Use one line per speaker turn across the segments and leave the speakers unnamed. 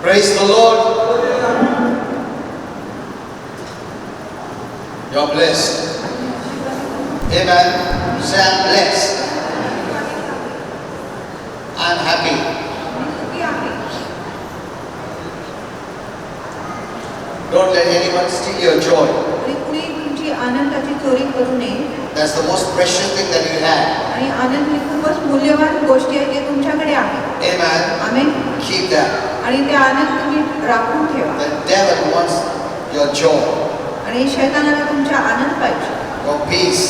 Praise the Lord. You're blessed. Amen. Say, I'm blessed. I'm happy. Don't let anyone steal your joy. That's the most precious thing that you have. Amen. Keep that. The devil wants your joy, your peace.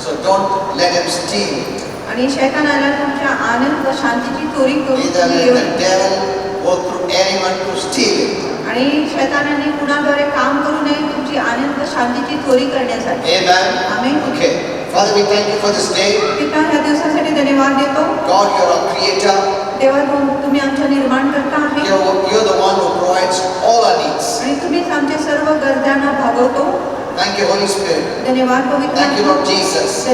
So don't let him steal it. Neither let the devil work through anyone to steal it. Amen. Okay. Father, we thank you for this day. God, you're our creator. You're the one who provides all our needs. Thank you, Holy Spirit. Thank you, Lord Jesus.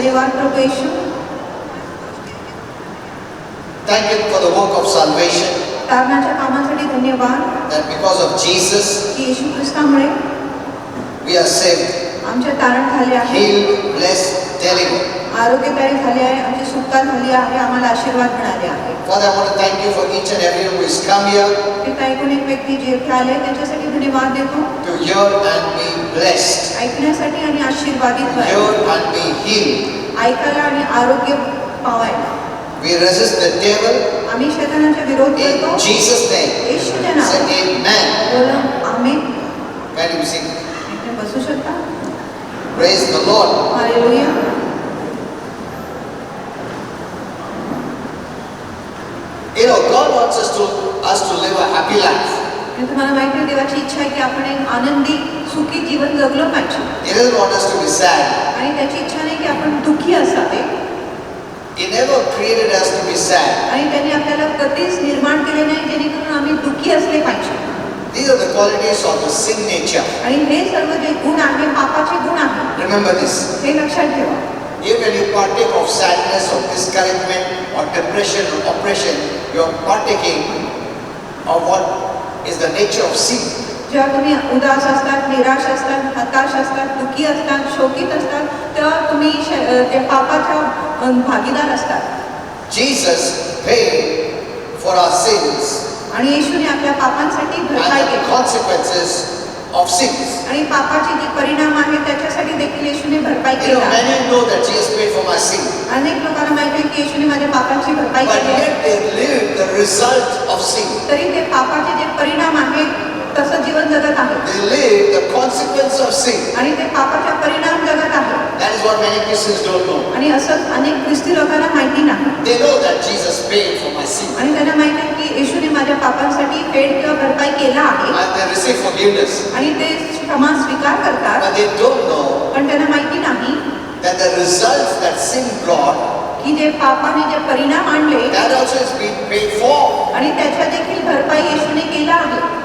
Thank you for the work of salvation. That because of Jesus, we are saved. Healed, blessed, delivered. Father, I want to thank you for each and everyone who has come here to hear and be blessed, to hear and be healed. We resist the devil in Jesus' name. Say amen. Can you sing? Praise the Lord.
Hallelujah.
You know, God wants us to live a happy life. He doesn't want us to be sad. He never created us to be sad. These are the qualities of the sin nature. Remember this. Even when you partake of sadness or discouragement or depression or oppression, you are partaking of what is the nature of sin. Jesus paid for our sins and the consequences of sins. Many know that Jesus paid for my sin, but yet they live the result of sin. They live the consequence of sin. That is what many Christians don't know. They know that Jesus paid for my sin and they receive forgiveness, but they don't know that the results that sin brought, that also is being paid for.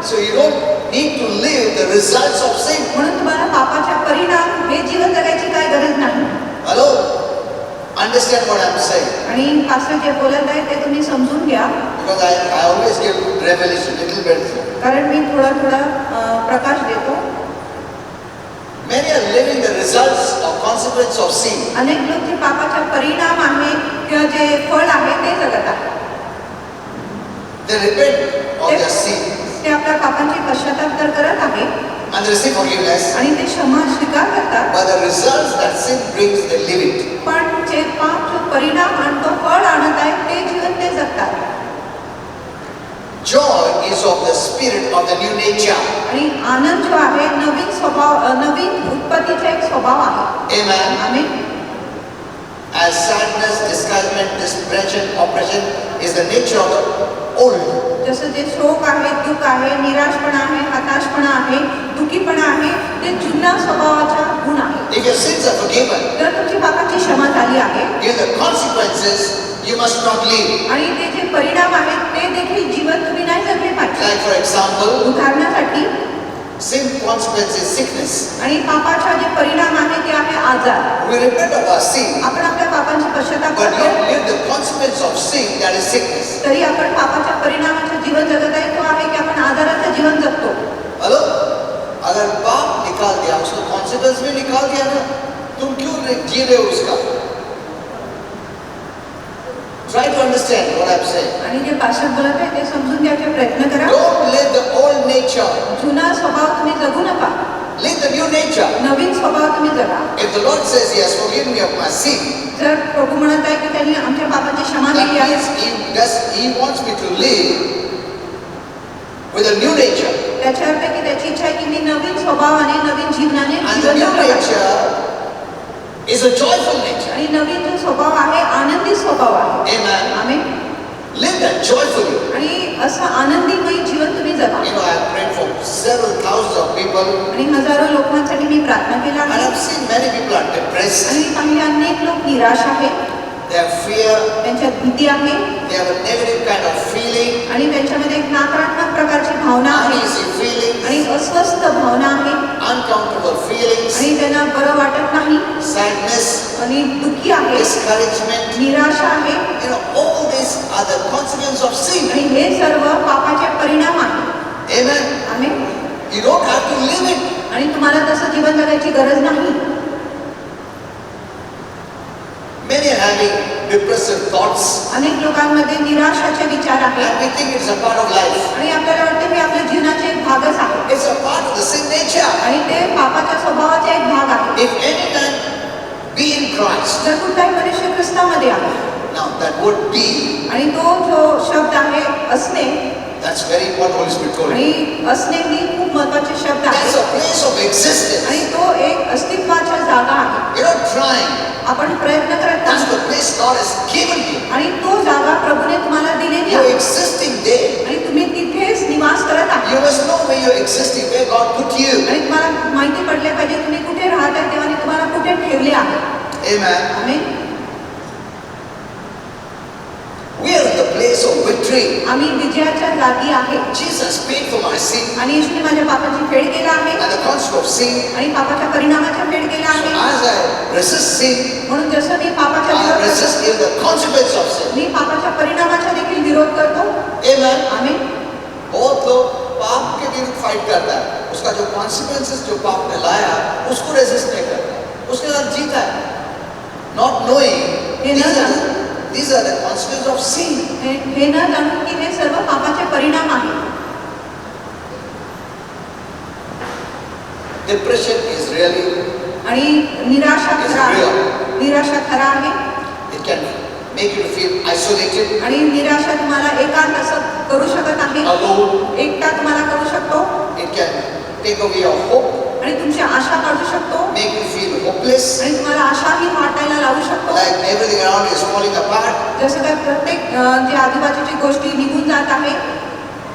So you don't need to live the results of sin. Hello? Understand what I'm saying? Because I always give revelation, little bit. Many are living the results or consequence of sin. They repent of their sin and they receive forgiveness, but the results that sin brings, they live it. Joy is of the spirit of the new nature. Amen. As sadness, discouragement, depression, oppression is the nature of the old. If your sins are forgiven, in the consequences you must not live. Like for example, Sin consequence is sickness.
आणि पापाचा जे परिणाम आहे ते आहे आजार.
We repent of our sin,
आपण आपल्या पापांची पश्चाताप
but
करतो,
yet live the consequence of sin, that is sickness.
तरी आपण पापाच्या परिणामाचे जीवन जगत आहे, तो आहे की आपण आजाराचं जीवन जगतो.
हेलो, अगर पाप निकाल दिया उसको कॉन्सिक्वेंस में निकाल दिया ना, तुम क्यों जी रहे हो उसका? Try to understand what I'm saying.
आणि जे पास्टर बोलत आहे ते समजून घ्यायचा प्रयत्न करा.
Don't live the old nature.
जुना स्वभाव तुम्ही जगू नका,
Live the new nature.
नवीन स्वभाव तुम्ही जगा.
If the Lord says He has forgiven me of my sin,
जर प्रभू म्हणत आहे की त्यांनी आमच्या पापाची क्षमा
that
केली आहे,
means He wants me to live with a new nature.
त्याच्या अर्थ की त्याची इच्छा आहे की मी नवीन स्वभावाने नवीन जीवनाने
And the
जीवन
new
जगलं पाहिजे.
nature is a joyful nature.
आणि नवीन जो स्वभाव आहे आनंदी स्वभाव आहे.
Amen.
Amen.
Live that joyfully.
आणि असं आनंदीमय जीवन तुम्ही जगा.
You know, I have prayed for several thousands of people,
आणि हजारो लोकांसाठी मी प्रार्थना केला
and
आहे.
I've seen many people are depressed.
आणि पाहिले अनेक लोक निराश आहेत,
They have fear.
त्यांच्यात भीती आहे,
They have a negative kind of feeling,
आणि त्यांच्यामध्ये एक नकारात्मक प्रकारची भावना आहे,
uneasy feelings,
आणि अस्वस्थ भावना आहे,
uncomfortable feelings,
आणि त्यांना बरं वाटत नाही,
sadness,
आणि दुःखी आहे,
discouragement.
निराशा आहे.
You know, all these are the consequence of sin.
आणि हे सर्व पापाचे परिणाम आहे.
Amen.
Amen.
You don't have to live it.
आणि तुम्हाला तसं जीवन जगायची गरज नाही.
Many are having depressive thoughts,
अनेक लोकांमध्ये निराशाचे विचार आहेत,
and we think it's a part of life.
आणि आपल्याला वाटते की आपल्या जीवनाचे एक भागच आहे,
It's a part of the sin nature.
आणि ते पापाच्या स्वभावाचा एक भाग आहे.
If any man be in Christ,
जर कुठलाही मनुष्य ख्रिस्तामध्ये आहे,
now that word be,
आणि तो जो शब्द आहे असणे,
that's very important. Holy Spirit told me.
आणि असणे ही खूप महत्वाचे शब्द
That's
आहे,
a place of existence.
आणि तो एक अस्तित्वाच्या जागा आहे.
You're not trying.
आपण प्रयत्न करत
That's
नाही,
the place God has given you.
आणि तो जागा प्रभूने तुम्हाला दिलेली
You're
आहे,
existing there.
आणि तुम्ही तिथेच निवास करत आहात.
You must know where you're existing, where God put you.
आणि तुम्हाला माहिती पडले पाहिजे तुम्ही कुठे राहत आहे, तेव्हा तुम्हाला कुठे ठेवले आहे.
Amen.
Amen.
We are in the place of victory.
आम्ही विजयाच्या जागी आहे,
Jesus paid for my sin
आणि येशूने माझ्या पापाची फेड केला आहे,
and the consequence of sin.
आणि पापाच्या परिणामाच्या फेड केला
So
आहे.
as I resist sin,
म्हणून जसं मी पापाच्या
I
विरोध
resist
करतो,
in the consequence of sin.
मी पापाच्या परिणामाचा देखील विरोध करतो.
Amen.
आमेन.
बहुत लोग पाप के विरुद्ध फाइट करता है, उसका जो कॉन्सिक्वेंसेस जो पाप ने लाया उसको रेजिस्ट नहीं करता, उसके साथ जीता है, not knowing these are the consequences of sin.
हे न जाणून की हे सर्व पापाचे परिणाम आहे.
Depression is really,
आणि निराशा खरा आहे, निराशा खरा आहे,
it can make you feel isolated,
आणि निराशा तुम्हाला एकांत असं करू शकत आहे,
alone.
एकटा तुम्हाला करू शकतो,
It can take away your hope,
आणि तुमची आशा काढू शकतो,
make you feel hopeless,
आणि तुम्हाला आशाही वाटायला लावू शकतो,
like everything around you is falling apart.
जसं काय प्रत्येक जे आजूबाजूची गोष्टी निघून जात आहे.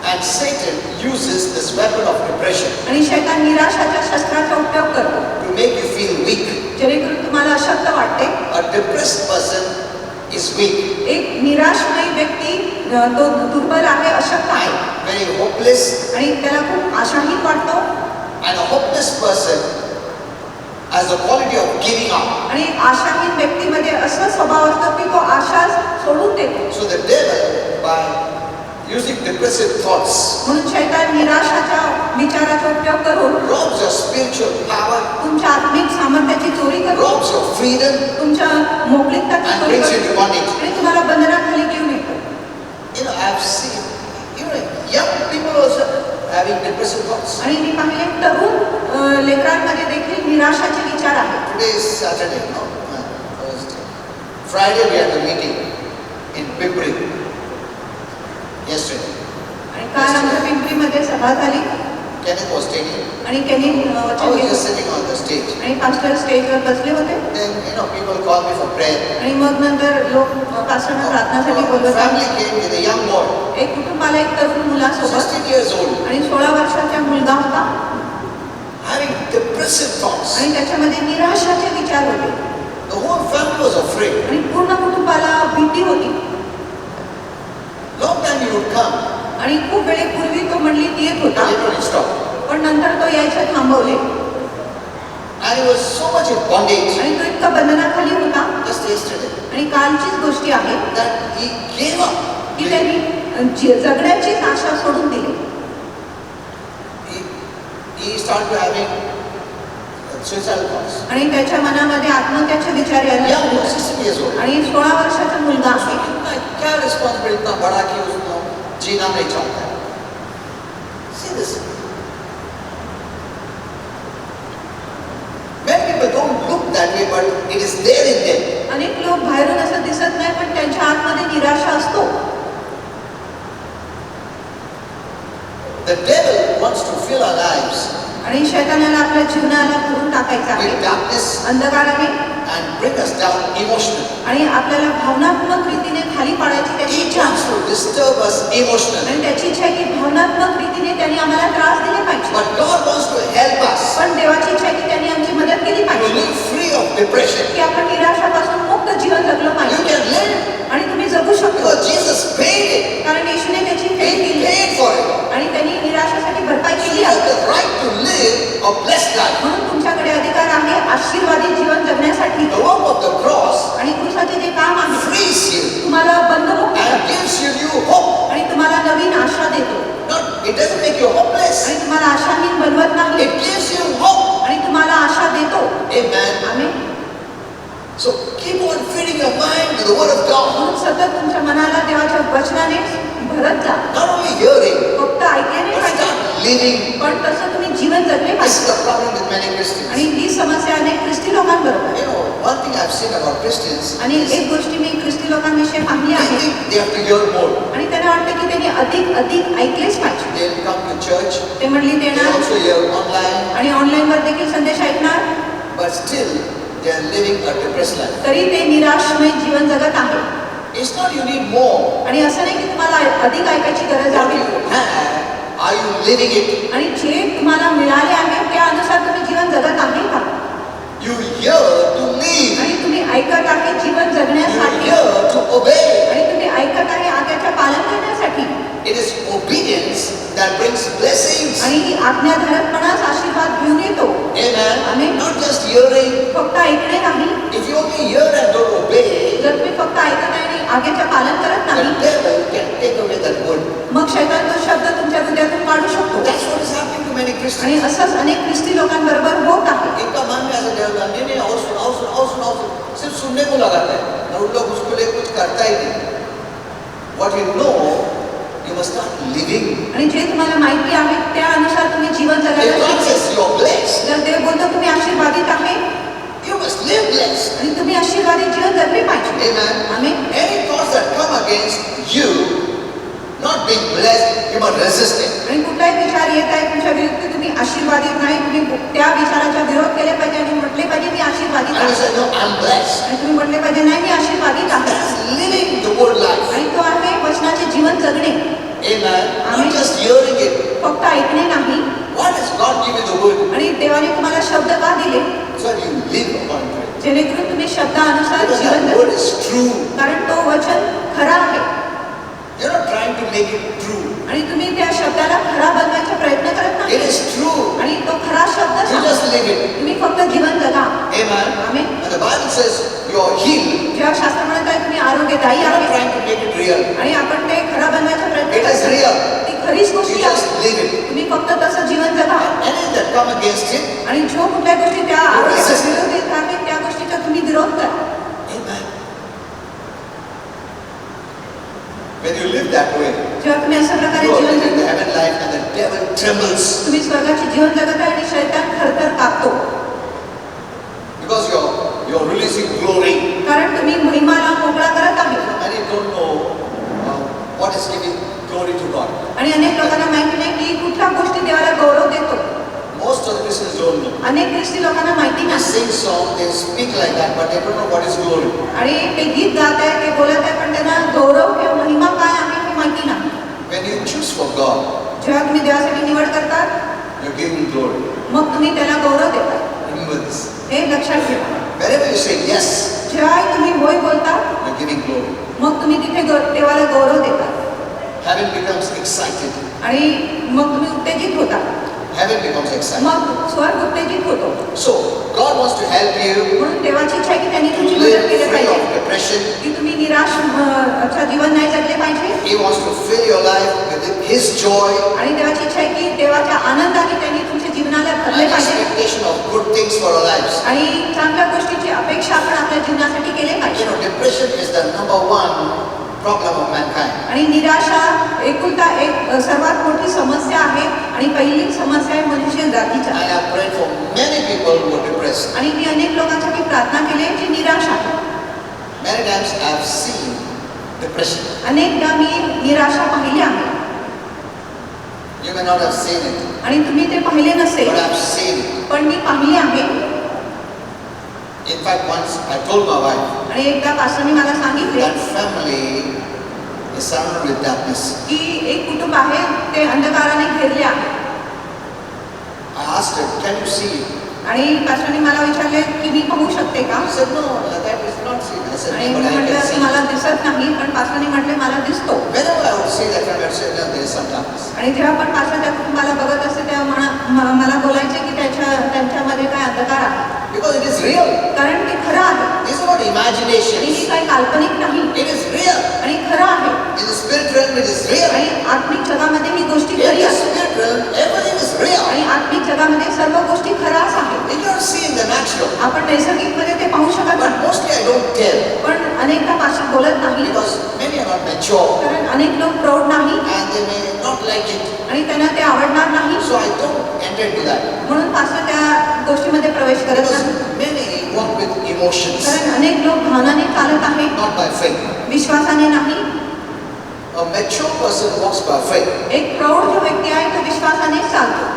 And Satan uses this weapon of depression
आणि शैतान निराशाच्या शस्त्राचा उपयोग करतो,
to make you feel weak.
जेणेकरून तुम्हाला अशक्त वाटते.
A depressed person is weak
एक निराशमयी व्यक्ती तो दुर्बल आहे, अशक्त आहे,
and very hopeless,
आणि त्याला खूप आशाहीन वाटतो.
and a hopeless person has the quality of giving up.
आणि आशाहीन व्यक्तीमध्ये असं स्वभाव असतो की तो आशा सोडून देतो.
So the devil, by using depressive thoughts,
म्हणून शैतान निराशाच्या विचाराचा उपयोग करून
robs your spiritual power,
तुमच्या आत्मिक सामर्थ्याची चोरी करतो,
robs your freedom,
तुमच्या मोकळीकताची
and
चोरी
brings you
करतो,
to bondage.
आणि तुम्हाला बंधनाखाली घेऊन येतो.
You know, I have seen, young people also having depressive thoughts.
आणि मी पाहिले तरुण लेकरांमध्ये देखील निराशाचे विचार आहेत.
Today is Saturday, no? Thursday. Friday we had a meeting in Pimpri. Yesterday.
आणि काल आमच्या पिंपरीमध्ये सभा झाली,
Kenneth was taking.
आणि त्यांनी
I
वचन
was
घेतलं,
just sitting on the stage.
आणि पास्टर स्टेजवर बसले होते.
Then, people called me for prayer.
आणि मग नंतर लोक पास्टरना प्रार्थनासाठी
A
बोलवत
family came with a young boy,
एक कुटुंबाला एक तरुण मुलासोबत,
16 years old,
आणि 16 वर्षाचा मुलगा होता,
having depressive thoughts.
आणि त्याच्यामध्ये निराशाचे विचार होते,
The whole family was afraid.
आणि पूर्ण कुटुंबाला भीती होती.
Long time he would come.
आणि खूप वेळेपूर्वी तो मंडळीत येत होता,
Everybody stopped.
पण नंतर तो यायचे थांबवले
And he was so much in bondage.
आणि तो इतका बंधनाखाली होता.
Just yesterday,
आणि कालचीच गोष्टी आहे
that he gave up.
की त्यांनी जगण्याची आशा सोडून दिली.
He started having suicidal thoughts.
आणि त्याच्या मनामध्ये आत्महत्याचे विचार यायला
Yeah,
लागले.
16 years old.
आणि 16 वर्षाचा मुलगा आहे.
क्या रिस्पॉन्सिबिलिटी इतना बड़ा कि उसको जीना नहीं चाहता है. See this. Many people don't look that way, but it is there in them.
अनेक लोक बाहेरून असं दिसत नाही पण त्यांच्या आतमध्ये निराशा असतो.
The devil wants to fill our lives
आणि शैतानाला आपल्या जीवनाला भरून टाकायचं आहे
with darkness
अंधकाराने
and bring us down emotionally.
आणि आपल्याला भावनात्मक रीतीने खाली पाडायची त्याची
He
इच्छा
wants
असते.
to disturb us emotionally.
आणि त्याची इच्छा आहे की भावनात्मक रीतीने त्यांनी आम्हाला त्रास दिले पाहिजे.
But God wants to help us
पण देवाची इच्छा आहे की त्यांनी आमची मदत केली
to
पाहिजे
live free of depression.
की आपण निराशापासून मुक्त जीवन जगलं
You
पाहिजे
can live
आणि तुम्ही जगू शकतो
because Jesus paid it.
कारण येशूने त्याची
He
फेड केली
paid for it.
आणि त्यांनी निराशासाठी भरपाई
So
केली
you have
आहे.
the right to live a blessed life.
म्हणून तुमच्याकडे अधिकार आहे आशीर्वादित जीवन जगण्यासाठी.
The work of the cross
आणि क्रूसाचे जे काम आहे
frees you
तुम्हाला बंधमुक्त
and gives you new hope.
आणि तुम्हाला नवीन आशा देतो
Not, it doesn't make you hopeless.
आणि तुम्हाला आशाहीन बनवत नाही
It gives you hope.
आणि तुम्हाला आशा देतो.
Amen.
Amen.
So keep on feeding your mind with the word of God.
म्हणून सतत तुमच्या मनाला देवाच्या वचनाने भरत जा.
Not only hearing,
फक्त ऐकल्याने
but
पाहिजे
start living.
पण तसं तुम्ही जीवन जगले
This is
पाहिजे.
the problem with many Christians.
आणि ही समस्या अनेक ख्रिस्ती लोकांबरोबर आहे.
You know, one thing I've seen about Christians
आणि
is
एक गोष्टी मी ख्रिस्ती लोकांविषयी पाहिली
they
आहे
think they have to hear more.
आणि त्यांना वाटतं की त्यांनी अधिक अधिक ऐकलेच पाहिजे.
They'll come to church,
ते म्हणली
they
देणार
also hear online,
आणि ऑनलाईनवर देखील संदेश ऐकणार
but still they are living a depressed life.
तरी ते निराशमय जीवन जगत आहे.
It's not you need more.
आणि असं नाही की तुम्हाला अधिक ऐकायची गरज
What
आहे
you have, are you living it?
आणि जे तुम्हाला मिळाले आहे त्यानुसार तुम्ही जीवन जगत आहे का
You hear to live.
आणि तुम्ही ऐकत आहे जीवन
You
जगण्यासाठी
hear to obey.
आणि तुम्ही ऐकत आहे आज्ञाचे पालन करण्यासाठी
It is obedience that brings blessings.
आणि ही आज्ञाधारकपणाच आशीर्वाद घेऊन येतो.
Amen.
Amen.
Not just hearing.
फक्त ऐकणे नाही.
If you only hear and don't obey,
जर तुम्ही फक्त ऐकत आहे आणि आज्ञाचे पालन करत
the
नाही
devil can take away that word.
मग शैतान तो शब्द तुमच्या हृदयातून काढू शकतो.
That's what is happening to many Christians.
आणि असंच अनेक ख्रिस्ती लोकांबरोबर होत आहे.
इनका मन में ऐसा डर नहीं नहीं और सुनाओ सुनाओ सुनाओ सुनाओ, सिर्फ सुनने को लगाता है और उन लोग उसको लिए कुछ करता ही नहीं. What you know, you must start living.
आणि जे तुम्हाला माहिती आहे त्यानुसार तुम्ही जीवन
If
जगायला
God
शिका.
says you are blessed,
जर देव बोलतो तुम्ही आशीर्वादित आहे
you must live blessed.
आणि तुम्ही आशीर्वादित जीवन जगले पाहिजे.
Amen.
Amen.
Any thoughts that come against you not being blessed, you must resist it.
आणि कुठलाही विचार येत आहे तुमच्या विरुद्ध तुम्ही आशीर्वादित नाही तुम्ही त्या विचाराचा विरोध केले पाहिजे आणि म्हटले पाहिजे मी आशीर्वादित
And you
आहे
say, no, I'm blessed.
आणि तुम्ही म्हटले पाहिजे नाही मी आशीर्वादित आहे
That's living the word life.
आणि तो आहे वचनाचे जीवन जगणे.
Amen.
Amen.
Not just hearing it.
फक्त ऐकणे नाही.
Why does God give you the word?
आणि देवाने तुम्हाला शब्द का दिले
So you live according to it.
जेणेकरून तुम्ही शब्दानुसार
Because
जीवन
that word
जगा.
is true.
कारण तो वचन खरा आहे
You're not trying to make it true.
आणि तुम्ही त्या शब्दाला खरा बनवायचा प्रयत्न करत
It
नाही
is true.
आणि तो खरा शब्द
You
सांगा.
just live it.
तुम्ही फक्त जीवन जगा.
Amen.
Amen.
And the Bible says you're healed.
जेव्हा शास्त्र म्हणत आहे तुम्ही आरोग्यदायी
You're not
आहे
trying to make it real.
आणि आपण ते खरा बनवायचा प्रयत्न
It is
करतो.
real.
ती खरीच
You
गोष्टी
just
आहे.
live it.
तुम्ही फक्त तसं जीवन जगा
Anything that come against it,
आणि जो कुठल्या गोष्टी त्या आरोग्याच्या विरोध येत आहेत त्या गोष्टीचा तुम्ही विरोध करा.
amen. When you live that way,
जेव्हा तुम्ही अशा प्रकारे
you are
Jeevan
living the
जगता
heaven life and the devil trembles
तुम्ही स्वर्गाचे जीवन जगत आहे आणि शैतान थरथर कापतो
because you're releasing glory.
कारण तुम्ही महिमाला मोकळा करत आहे.
Many don't know what is giving glory to God.
आणि अनेक लोकांना माहिती नाही की कुठल्या गोष्टी देवाला गौरव देतो.
Most of the Christians don't know.
अनेक ख्रिस्ती लोकांना माहिती
They
नाही
sing song, they speak like that, but they don't know what is glory.
आणि ते गीत गात आहे ते बोलत आहे पण त्यांना गौरव किंवा महिमा काय आहे हे माहिती नाही.
When you choose for God,
जेव्हा तुम्ही देवासाठी निवड करता
you're giving glory.
मग तुम्ही त्याला गौरव देता.
Remember this.
हे लक्षात ठेवा.
Wherever you say yes,
जेव्हा तुम्ही होय बोलता
you're giving glory.
मग तुम्ही तिथे देवाला गौरव देता
Heaven becomes excited.
आणि मग तुम्ही उत्तेजित होता.
heaven becomes exciting.
मग स्वर्ग उत्तेजित होतो.
So, God wants to help you
म्हणून देवाची इच्छा आहे की त्यांनी
to
तुमची
live
मदत केली
free
पाहिजे,
of depression.
की तुम्ही निराश जीवन नाही जगले पाहिजे.
He wants to fill your life with His joy
आणि देवाची इच्छा आहे की देवाच्या आनंदाने त्यांनी तुमच्या जीवनाला भरले
and
पाहिजे
expectation of good things for our lives.
आणि चांगल्या गोष्टीची अपेक्षा आपण आपल्या जीवनासाठी केले
You
पाहिजे.
know, depression is the number one problem of mankind.
आणि निराशा एकुलता एक सर्वात मोठी समस्या आहे आणि पहिली समस्या आहे मनुष्य जातीच्या.
I have prayed for many people who are depressed.
आणि मी अनेक लोकांसाठी प्रार्थना केली आहे जी निराश आहे.
Many times I have seen depression.
अनेकदा मी निराशा पाहिली आहे
You may not have seen it,
आणि तुम्ही ते पाहिले नसेल,
but I have seen it.
पण मी पाहिली आहे.
In fact, once I told my wife
आणि एकदा पास्टरनी मला सांगितले
that family is surrounded with darkness.
की एक कुटुंब आहे ते अंधकाराने घेरले आहे.
I asked her, "Can you see it?"
आणि पास्टरनी मला विचारले की मी पाहू शकते का?
She said, "No, that is not seen." I said,
आणि
"No,
मी
but I
म्हटलं
can
की
see."
मला दिसत नाही, पण पास्टरनी म्हटले मला दिसतो.
Whenever I would see that family, I would say, "No, there is some darkness."
आणि जेव्हा पण पास्टर त्या कुटुंबाला बघत असते तेव्हा मला बोलायचे की त्यांच्यामध्ये काय अंधकार आहे,
Because it is real.
कारण ते खरं आहे
This is not
आणि
imagination.
ही काही काल्पनिक नाही
It is real.
आणि खरं आहे.
In the spirit realm, it is real.
आणि आत्मिक जगामध्ये ही गोष्टी
In
खरी
the
असतात
spirit realm, everything is real.
आणि आत्मिक जगामध्ये सर्व गोष्टी खऱ्याच आहेत.
We cannot see in the natural.
आपण नैसर्गिकमध्ये ते पाहू शकत
But
नाही,
mostly I don't care
पण अनेकदा पास्टर बोलत नाही
because many are not mature
कारण अनेक लोक प्रौढ नाही
and they may not like it.
आणि त्यांना ते आवडणार नाही,
So I don't enter into that.
म्हणून पास्टर त्या गोष्टीमध्ये प्रवेश करत
Because
नाही.
many walk with emotions,
कारण अनेक लोक भावनाने चालत आहेत,
not by faith.
विश्वासाने नाही.
A mature person walks by faith.
एक प्रौढ जो व्यक्ती आहे तो विश्वासाने चालतो.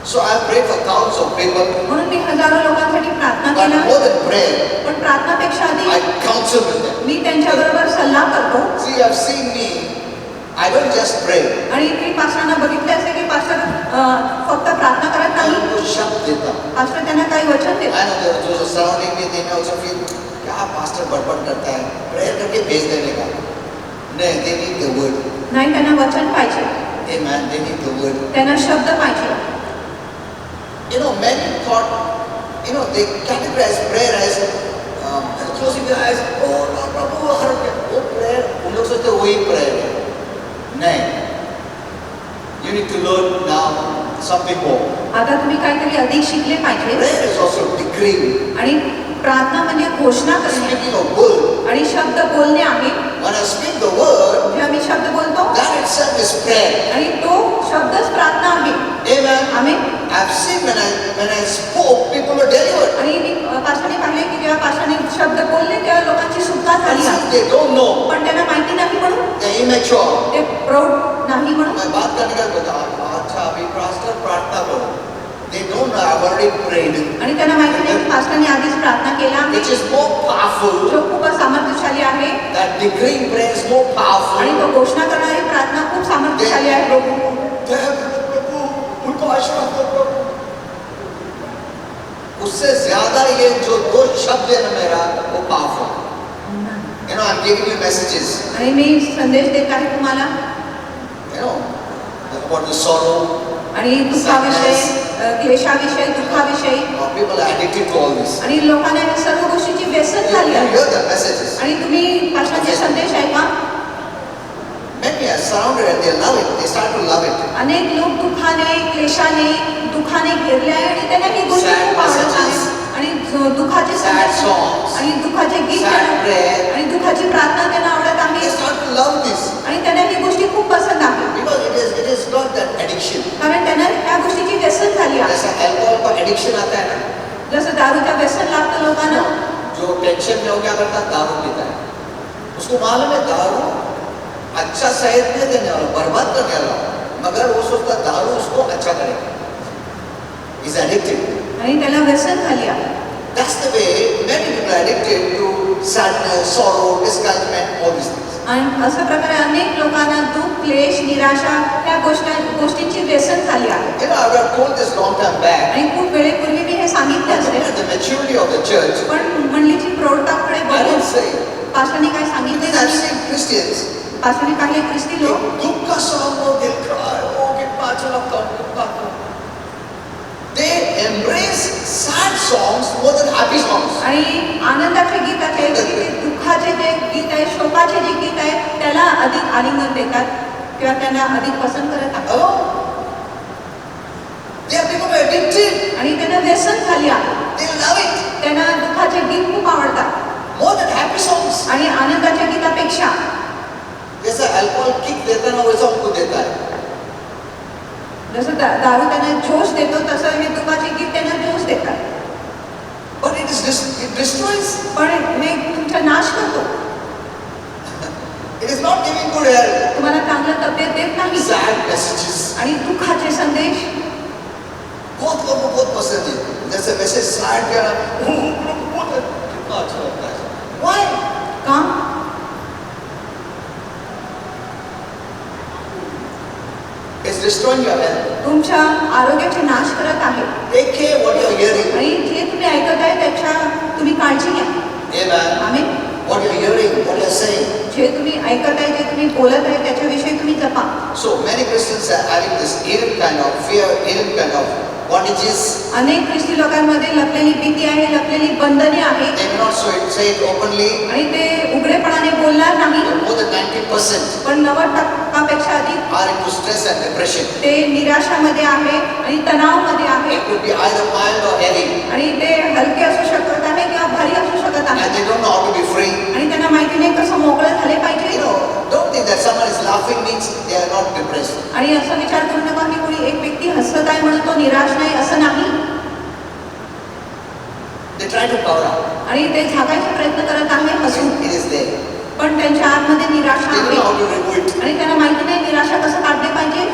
So I have prayed for thousands of people,
म्हणून मी हजारो लोकांसाठी प्रार्थना
but
केला,
more than prayer,
पण प्रार्थनापेक्षा
I
अधिक
counsel with them.
मी त्यांच्याबरोबर सल्ला करतो.
See, you have seen me. I don't just pray.
आणि मी पास्टरांना बघितले असे की पास्टर फक्त प्रार्थना करत
I
नाही,
will शब्द देता.
पास्टर त्यांना काही वचन
I
देतात.
know there are those surrounding me, they may also feel, क्या पास्टर बड़बड़ करता है, प्रेयर करके भेज देने का. नहीं, they need the word.
नाही, त्यांना वचन पाहिजे,
Amen. They need the word.
त्यांना शब्द पाहिजे.
You know, many thought, you know, they categorize prayer as closing your eyes. Oh, no, Prabhu, वो prayer, उन लोग सोचते वही prayer है. नहीं. You need to learn now something more.
आता तुम्ही काहीतरी अधिक शिकले पाहिजे.
Prayer is also decreeing.
आणि प्रार्थना म्हणजे घोषणा करणे
Speaking of word.
आणि शब्द बोलणे आहे.
When I speak the word,
जेव्हा मी शब्द बोलतो
that itself is prayer.
आणि तो शब्दच प्रार्थना आहे.
Amen.
Amen.
I've seen when I spoke, people were delivered.
आणि मी पास्टरने पाहिले की जेव्हा पास्टरने शब्द बोलले तेव्हा लोकांची सुटका
But
झाली
since
आहे.
they don't know,
पण त्यांना माहिती नाही म्हणून,
they're immature.
ते प्रौढ नाही म्हणून.
मैं बात करने का बता, अच्छा अभी पास्टर प्रार्थना करो. They don't know I've already prayed,
आणि त्यांना माहिती नाही की पास्टरने आधीच प्रार्थना केला आहे,
which is more powerful.
जो खूपच सामर्थ्यशाली आहे.
That decreeing prayer is more powerful.
आणि तो घोषणा करणारी प्रार्थना खूप सामर्थ्यशाली आहे.
प्रभु उनको आशीर्वाद दो प्रभु. उससे ज्यादा ये जो दो शब्द है ना मेरा वो powerful. You know, I'm giving you messages.
आणि मी संदेश देत आहे तुम्हाला
You know, about the sorrow.
आणि दुःखाविषयी, क्लेशाविषयी, दुःखाविषयी.
People are addicted to all this.
आणि लोकांना या सर्व गोष्टीची व्यसन झाली
You
आहे.
hear the messages.
आणि तुम्ही पास्टरचे संदेश ऐका.
Many are surrounded and they love it. They start to love it.
अनेक लोक दुःखाने घेरले आहे आणि त्यांना ही गोष्ट
Sad
खूप आवडत आहे.
messages.
आणि दुःखाचे
Sad
संदेश
songs.
आणि दुःखाचे गीत
Sad
त्यांना-
prayer.
आणि दुःखाची प्रार्थना त्यांना आवडत
They
आहे
start to love this.
आणि त्यांना ही गोष्टी खूप पसंत आहे.
Because it is not that addiction.
कारण त्यांना त्या गोष्टीची व्यसन झाली आहे.
जैसा अल्कोहल का एडिक्शन आता है ना,
जसं दारूचा व्यसन लागतं लोकांना.
जो टेंशन में हो क्या करता है, दारू पीता है. उसको मालूम है दारू अच्छा सेहत नहीं देने वाला, बर्बाद करने वाला, मगर वो सोचता दारू उसको अच्छा करेगा. He's addicted.
आणि त्याला व्यसन झाली आहे.
That's the way many people are addicted to sadness, sorrow, discouragement, all these things.
आणि अशा प्रकारे अनेक लोकांना दुःख, क्लेश, निराशा या गोष्टींची व्यसन झाली आहे.
You know, I would have told this long time back.
आणि खूप वेळेपूर्वी मी हे सांगितले
But looking
असते,
at the maturity of the church,
पण मंडळीची प्रौढताकडे
I
बघून
didn't say.
पास्टरने काय सांगितले
Because I've
नाही.
seen Christians.
पास्टरने पाहिले ख्रिस्ती लोक
दुःख का सॉन्ग हो, दिल cry, oh, कितना अच्छा of God. They embrace sad songs more than happy songs.
आणि आनंदाचे गीत आहे ते दुःखाचे जे गीत आहे, शोकाचे जे गीत आहे त्याला अधिक आलिंगन देतात किंवा त्यांना अधिक पसंत करत आहेत.
Oh, they have become addicted.
आणि त्यांना व्यसन झाली आहे.
They love it
त्यांना दुःखाचे गीत खूप आवडतात
more than happy songs.
आणि आनंदाच्या गीतापेक्षा
जैसा अल्कोहल किक देता ना वैसा हमको देता है.
जसं दारू त्यांना जोश देतो तसं हे दुःखाचे गीत त्यांना जोश देतात.
But it destroys.
पण हे तुमचा नाश करतो.
It is not giving good health.
तुम्हाला चांगलं तब्येत देत नाही.
Sad messages.
आणि दुःखाचे संदेश
बहुत लोगों को बहुत पसंद है. जैसे मैसेज सैड का बहुत कितना अच्छा लगता है. Why?
का?
It's destroying your health.
तुमच्या आरोग्याचे नाश करत आहे.
Take care what you are hearing.
आणि जे तुम्ही ऐकत आहे त्याच्या तुम्ही काळजी घ्या.
Amen.
Amen.
What you are hearing, what you are saying.
जे तुम्ही ऐकत आहे जे तुम्ही बोलत आहे त्याच्याविषयी तुम्ही जपा.
So many Christians are having this hidden kind of fear, hidden kind of bondages.
अनेक ख्रिस्ती लोकांमध्ये लपलेली भीती आहे, लपलेली बंधने आहे
They may not say it openly.
आणि ते उघडेपणाने बोलणार नाही.
But more than 90%
पण 90% अधिक
are into stress and depression.
ते निराशामध्ये आहे आणि तणावामध्ये आहे
It could be either mild or heavy.
आणि ते हलके असू शकत आहे किंवा भारी असू शकत आहे
And they don't know how to be free.
आणि त्यांना माहिती नाही कसं मोकळं झाले पाहिजे.
You know, don't think that someone is laughing means they are not depressed.
आणि असं विचार करू नका की कोणी एक व्यक्ती हसत आहे म्हणून तो निराश नाही, असं नाही.
They try to cover up.
आणि ते झाकायचा प्रयत्न करत आहे हसून,
It is there.
पण त्यांच्या आतमध्ये निराशा
They don't
आहे
know how to remove it.
आणि त्यांना माहिती नाही निराशा कसं काढले पाहिजे.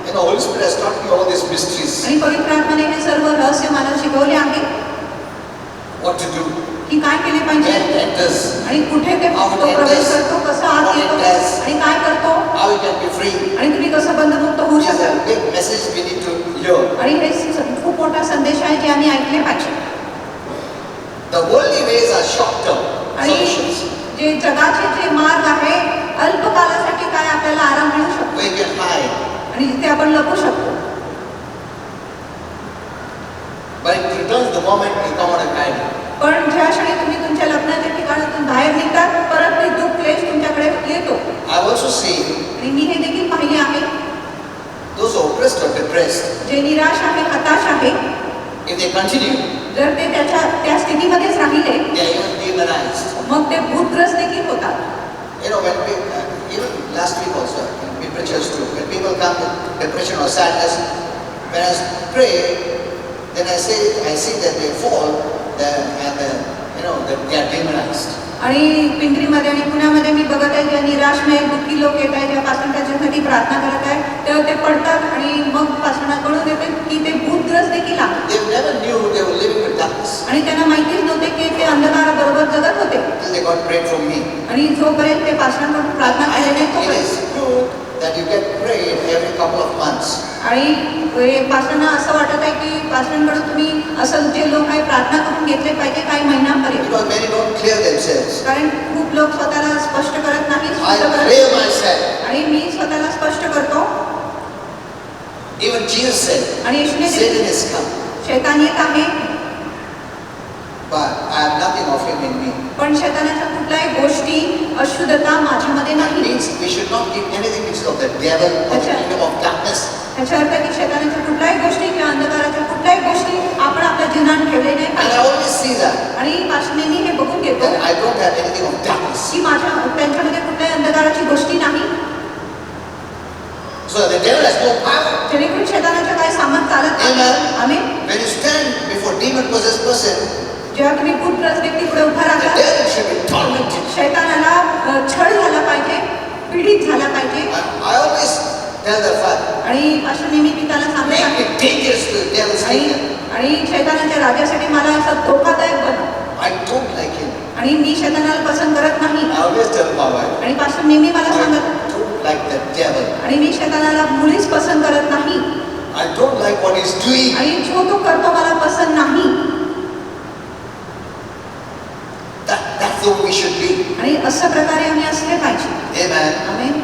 You know, Holy Spirit has taught me all these mysteries.
आणि पवित्र आत्म्याने हे सर्व रहस्य मला शिकवले आहे
What to do.
की काय केले पाहिजे
Where it enters.
आणि कुठे ते तो प्रवेश करतो, कसं आत येतो आणि काय करतो
How you can be free.
आणि तुम्ही कसं बंधमुक्त होऊ
This is
शकता.
a big message we need to hear.
आणि हे खूप मोठा संदेश आहे जे आम्ही ऐकले पाहिजे.
The worldly ways are short-term
आणि
solutions.
जे जगाचे जे मार्ग आहे अल्पकालासाठी काय आपल्याला आराम मिळू शकतो
Where you can hide.
आणि जिथे आपण लपू शकतो.
But it returns the moment you come out of hiding.
पण ज्या क्षणी तुम्ही तुमच्या लग्नाच्या ठिकाणातून बाहेर निघतात परत ते दुःख क्लेश तुमच्याकडे येतो.
I've also seen
आणि मी हे देखील पाहिले आहे
those who are oppressed or depressed,
जे निराश आहे, हताश आहे,
if they continue,
जर ते त्या स्थितीमध्येच राहिले
they are even demonized.
मग ते भूतग्रस्त देखील होतात.
You know, when we, even last week also, in preachers too, when people come with depression or sadness, when I pray, then I see that they fall, they are demonized.
आणि पिंपरीमध्ये आणि पुण्यामध्ये मी बघत आहे ज्या निराशमय दुःखी लोक येत आहेत ज्यापासून त्याच्यासाठी प्रार्थना करत आहे तेव्हा ते पडतात आणि मग पासून कळून येते की ते भूतग्रस्त देखील आहेत.
They never knew they were living with darkness
आणि त्यांना माहितीच नव्हते की ते अंधकाराबरोबर जगत होते.
till they got prayed from me.
आणि जोपर्यंत ते पासनांकडून प्रार्थना
I
केले
think
नाही
it is good that you get prayed every couple of months.
आणि पासनांना असं वाटत आहे की पासनांकडून तुम्ही असं जे लोक आहे प्रार्थना करून घेतले पाहिजे काही महिन्यांपर्यंत.
Because many don't clear themselves.
कारण खूप लोक स्वतःला स्पष्ट करत नाही,
I
शुद्ध करत
clear
नाही.
myself.
आणि मी स्वतःला स्पष्ट करतो.
Even Jesus said,
आणि येशूने
Satan is come,
शैतान येत आहे
but I have nothing of him in me.
पण शैतानाच्या कुठल्याही गोष्टी अशुद्धता माझ्यामध्ये
That
नाही.
means we should not give anything which is of the devil or the kingdom of darkness.
त्याच्या अर्थ की शैतानाच्या कुठल्याही गोष्टी किंवा अंधकाराच्या कुठल्याही गोष्टी आपण आपल्या जीवनात ठेवले नाही
And I
पाहिजे.
always see that
आणि पासनेनी हे बघून घेतो
I don't have anything of darkness.
की त्यांच्यामध्ये कुठल्याही अंधकाराची गोष्टी नाही.
So the devil has no power.
जेणेकरून शैतानाच्या काही सामान चालत नाही.
Amen.
Amen.
When you stand before demon possessed person,
जेव्हा तुम्ही भूतग्रस्त व्यक्ती पुढे उभा
the
राहता
devil should be tormented.
शैतानाला छळ झाला पाहिजे, पीडित झाला पाहिजे.
I always tell the father,
आणि अशा नेहमी मी त्याला
make
सांगते
it dangerous to the devil's kingdom.
आणि शैतानाच्या राज्यासाठी मला असं धोकादायक बनव.
I don't like him.
आणि मी शैतानाला पसंत करत नाही.
I always tell my wife,
आणि पासून नेहमी मला
I
सांगत
don't like the devil.
आणि मी शैतानाला मुळीच पसंत करत नाही.
I don't like what he's doing.
आणि जो तो करतो मला पसंत नाही.
That's the way we should be.
आणि अशा प्रकारे आम्ही असले पाहिजे.
Amen.
Amen.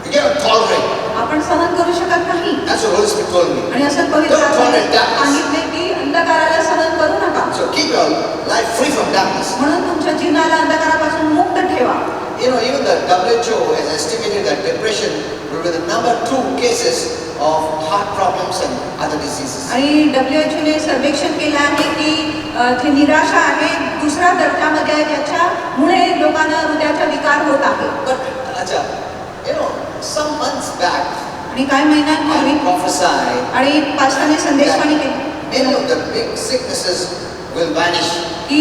You cannot tolerate.
आपण सहन करू शकत नाही.
That's what told me.
आणि असं पवित्र
Don't tolerate
आत्म्याने
darkness.
सांगितले की अंधकाराला सहन करू नका.
So keep your life free from darkness.
म्हणून तुमच्या जीवनाला अंधकारापासून मुक्त ठेवा.
You know, even the WHO has estimated that depression will be the number 2 cases of heart problems and other diseases.
आणि WHO ने सर्वेक्षण केलं आहे की जी निराशा आहे दुसऱ्या दर्जामध्ये आहे, ज्याच्यामुळे लोकांना हृदयाचा विकार होत आहे.
But Acha, you know, some months back,
आणि काही महिन्यांपूर्वी
I prophesied
आणि पास्टरने संदेशवाणी
that
केली
many of the big sicknesses will vanish.
की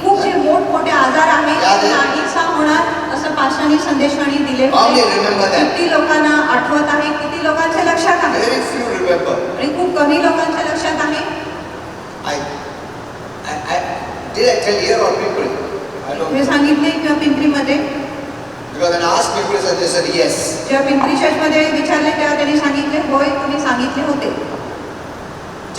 खूप जे मोठमोठे आजार आहेत
याद
ते
आहे?
नाहीसा होणार असं पास्टरने संदेशवाणी दिले
How many
होते.
remember that?
किती लोकांना आठवत आहे, किती लोकांच्या लक्षात आहे
Very few remember.
आणि खूप कमी लोकांच्या लक्षात आहे.
I did I tell here or people? I don't
हे
know.
सांगितले किंवा पिंपरीमध्ये
Because when I asked people, they said yes.
जेव्हा पिंपरी चर्चमध्ये विचारले तेव्हा त्यांनी सांगितले होय, तुम्ही सांगितले होते.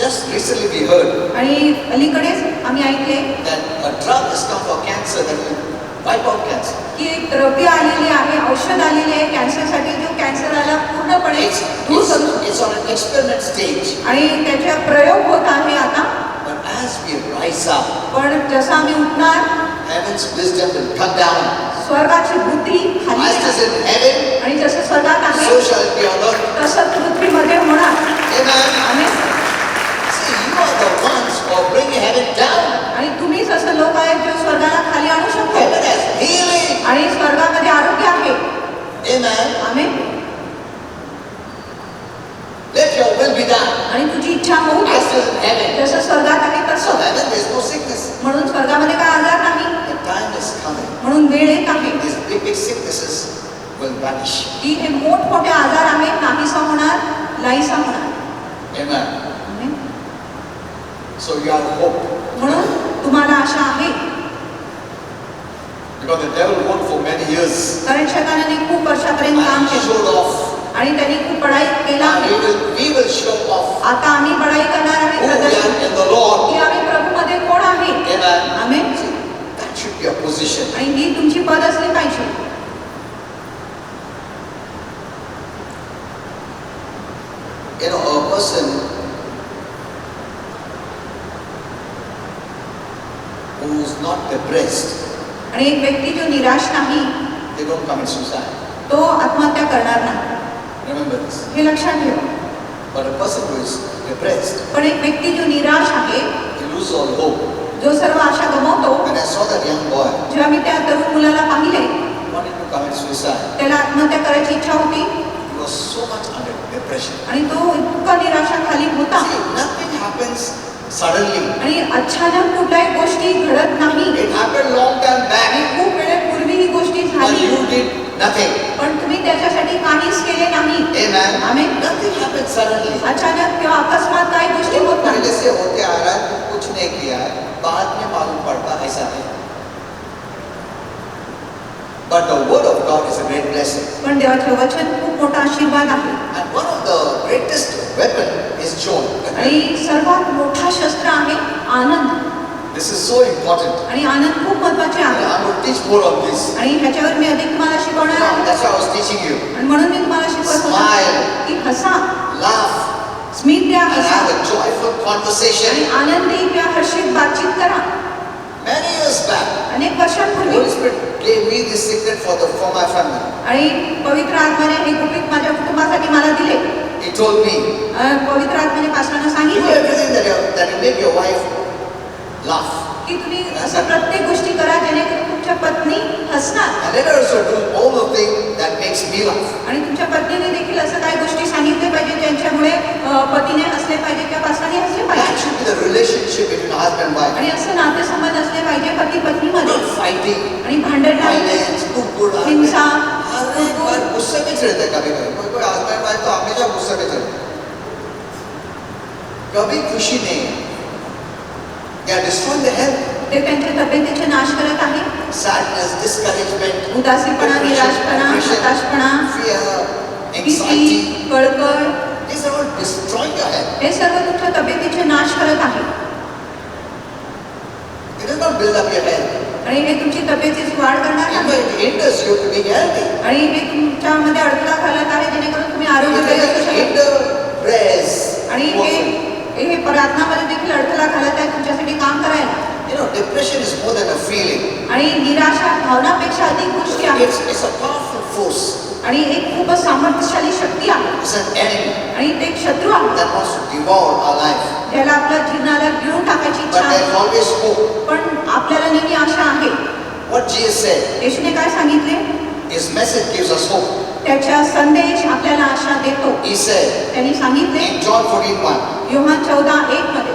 Just recently we heard
आणि अलीकडेच आम्ही ऐकले
that a drug has come for cancer that will wipe out cancer.
की एक द्रव्य आलेली आहे, औषध आलेली आहे कॅन्सरसाठी, जो कॅन्सरला पूर्णपणे दूर करू शकतो.
It's on an experiment stage.
आणि त्याचा प्रयोग होत आहे आता.
But as we rise up,
पण जसं आम्ही उठणार
heaven's wisdom will come down.
स्वर्गाची बुद्धी खाली
As it is
येणार.
in heaven,
आणि जसं स्वर्गात आहे
so shall it be on earth.
तसं पृथ्वीमध्ये होणार.
Amen.
Amen.
See, you are the ones who are bringing heaven down.
आणि तुम्हीच असं लोक आहेत जो स्वर्गाला खाली आणू शकतो.
Heaven has healing.
आणि स्वर्गामध्ये आरोग्य आहे.
Amen.
Amen.
Let your will be done.
आणि तुझी इच्छा होऊ दे.
As it is in heaven.
जसं स्वर्गात आहे
So
तसं.
heaven, there is no sickness.
म्हणून स्वर्गामध्ये काय आजार नाही.
The time is coming.
म्हणून वेळ येत आहे
These big sicknesses will vanish.
की हे मोठमोठे आजार आहेत नाहीसा होणार, नाहीसा होणार.
Amen.
Amen.
So you have hope.
म्हणून तुम्हाला आशा आहे.
Because the devil worked for many years.
कारण शैतानाने खूप वर्षापर्यंत काम
And he
केलं
showed off.
आणि त्यांनी खूप बढाई केला.
And we will show off
आता आम्ही बढाई करणार आहे
who we
प्रदर्शन
are in the Lord.
की आम्ही प्रभूमध्ये कोण आहे.
Amen.
Amen.
That should be a position.
आणि ही तुमची पद असली पाहिजे.
You know, a person who is not depressed,
आणि एक व्यक्ती जो निराश नाही
they don't commit suicide.
तो आत्महत्या करणार नाही.
Remember this.
हे लक्षात ठेवा.
But a person who is depressed,
पण एक व्यक्ती जो निराश आहे,
he loses all hope.
जो सर्व आशा गमावतो,
When I saw that young boy,
जेव्हा मी त्या तरुण मुलाला पाहिले
he wanted to commit suicide.
त्याला आत्महत्या करायची इच्छा होती
He was so much under depression.
आणि तो इतका निराशाखाली होता.
See, nothing happens suddenly.
आणि अचानक कुठल्याही गोष्टी घडत नाही.
It happened long time
आणि
back,
खूप वेळेपूर्वी ही गोष्टी
but
झाली,
you did nothing.
पण तुम्ही त्याच्यासाठी काहीच केले नाही.
Amen.
आमेन.
Nothing happened suddenly.
अचानक किंवा अकस्मात काही गोष्टी
जो
होत
पहले
नाही.
से होते आ रहा है, कुछ नहीं किया है, बाद में मालूम पड़ता ऐसा है. But the word of God is a great blessing.
पण देवाचे वचन खूप मोठा आशीर्वाद आहे.
And one of the greatest weapon is joy.
आणि सर्वात मोठा शस्त्र आहे आनंद.
This is so important.
आणि आनंद खूप महत्वाचे
And
आहे.
I'm going to teach more of this.
आणि ह्याच्यावर मी अधिक तुम्हाला शिकवणार
Now,
आहे.
that's why I was teaching you.
आणि म्हणून मी तुम्हाला शिकवत होतो
Smile.
की हसा,
Laugh
स्मित द्या,
and
हसा
have a joyful
आणि
conversation.
आनंदी किंवा हर्षित बातचीत करा.
Many years back,
अनेक वर्षांपूर्वी
Holy Spirit gave me this secret for my family.
आणि पवित्र आत्म्याने हे गुपित माझ्या कुटुंबासाठी मला दिले.
He told me,
पवित्र आत्म्याने पास्टरांना
do
सांगितले
everything that will make your wife laugh.
की तुम्ही असं प्रत्येक गोष्टी करा जेणेकरून तुमच्या पत्नी हसणार.
And let her also do all the things that makes me laugh.
आणि तुमच्या पत्नीने देखील असं काही गोष्टी सांगितल्या पाहिजे ज्यांच्यामुळे पतीने हसले पाहिजे किंवा पत्नीने हसले
That
पाहिजे.
should be the relationship between husband and wife.
आणि असं नातेसंबंध असले पाहिजे पती पत्नीमध्ये.
Not fighting,
आणि भांडण नाही,
violence, कुकुर,
हिंसा,
अरे पर गुस्से में रहते हैं कभी कोई हस्बैंड वाइफ तो हमेशा गुस्से में चलते हैं. कभी खुशी नहीं है. They are destroying their health.
ते त्यांच्या तब्येतीचे नाश करत आहे.
Sadness, discouragement,
उदासीपणा, निराशपणा, हताशपणा,
fear,
भीती,
anxiety.
कळकळ,
These are all destroying your health.
हे सर्व तुमच्या तब्येतीचे नाश करत आहे.
It does not build up your health.
आणि हे तुमची तब्येतीची वाढ करणार
In
नाही.
fact, it hinders you to be healthy.
आणि हे तुमच्यामध्ये अडथळा घालत आहे जेणेकरून तुम्ही आरोग्यदायी असू
It
शकाल.
hinder prayers.
आहे.
It's a powerful force.
आणि एक खूपच सामर्थ्यशाली शक्ती आहे.
It's an enemy
आणि ते एक शत्रू आहे
that wants to devour our life.
ज्याला आपल्या जीवनाला गिळून टाकायची इच्छा
But
आहे.
there's always hope.
पण आपल्याला नेहमी आशा आहे.
What Jesus said,
येशूने काय सांगितले?
his message gives us hope.
त्याचा संदेश आपल्याला आशा देतो.
He said
त्यांनी सांगितले
in John 14:1,
योहान 14:1 मध्ये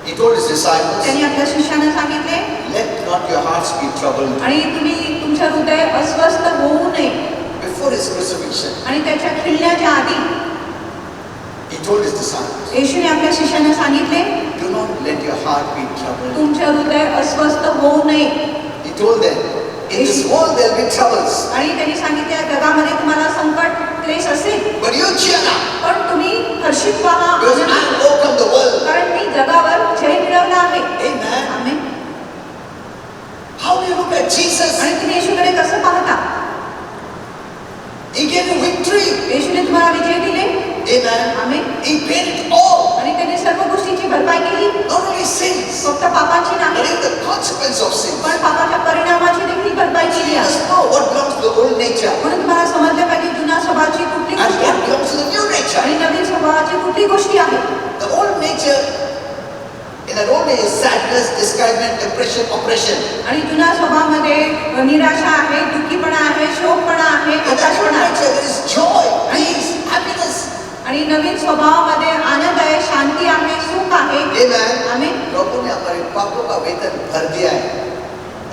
he told his disciples,
त्यांनी आपल्या शिष्यांना सांगितले
let not your hearts be troubled.
आणि तुम्ही तुमचं हृदय अस्वस्थ होऊ नये.
Before his crucifixion,
आणि त्याच्या खिळण्याच्या आधी
he told his disciples,
येशूने आपल्या शिष्यांना सांगितले
do not let your heart be troubled.
तुमचं हृदय अस्वस्थ होऊ नये.
He told them, in this world there will be troubles,
आणि त्यांनी सांगितले या जगामध्ये तुम्हाला संकट क्लेश असेल
but you cheer up,
पण तुम्ही हर्षित व्हा
because I have overcome the world.
कारण मी जगावर जय मिळवला आहे.
Amen.
Amen.
How do you look at Jesus?
आणि तुम्ही येशूकडे कसं पाहता?
He gave you victory.
येशूने तुम्हाला विजय दिले.
Amen.
Amen.
He paid it all.
आणि त्यांनी सर्व गोष्टींची भरपाई केली.
Not only sins,
फक्त पापाची
but
नाही
even the consequence of sins.
पण पापाच्या परिणामाची देखील भरपाई
So
केली
you
आहे.
must know what belongs to the old nature
म्हणून तुम्हाला समजलं पाहिजे जुन्या स्वभावाची कुठली
and
गोष्टी
what
आहे
belongs to the new nature.
आणि नवीन स्वभावाची कुठली गोष्टी आहे.
The old nature, in that old nature, sadness, discouragement, depression, oppression.
आणि जुन्या स्वभावामध्ये निराशा आहे, दुःखीपणा आहे, शोकपणा आहे,
In that old
हताशपणा आहे.
nature, there is joy, peace, happiness.
आणि नवीन स्वभावामध्ये आनंद आहे, शांती आहे, सुख आहे.
Amen.
आमेन.
प्रभु ने हमारे पापों का वेतन भर दिया है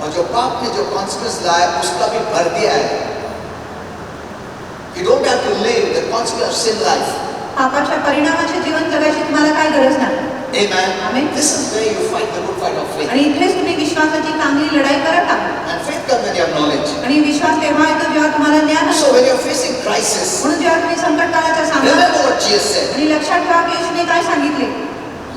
और जो पाप ने जो कॉन्सिक्वेंस लाया उसका भी भर दिया है. You don't have to live the consequence of sin life.
पापाच्या परिणामाचे जीवन जगायची तुम्हाला काय गरज नाही.
Amen.
Amen.
This is where you fight the good fight of faith.
आणि इथेच तुम्ही विश्वासाची चांगली लढाई करत आहात.
And faith comes when you have knowledge.
आणि विश्वास तेव्हा येतो जेव्हा तुम्हाला ज्ञान
So
असतो.
when you're facing crisis,
म्हणून जेव्हा तुम्ही संकट काळाचा सामना
remember what Jesus said.
आणि लक्षात ठेवा की येशूने काय सांगितले?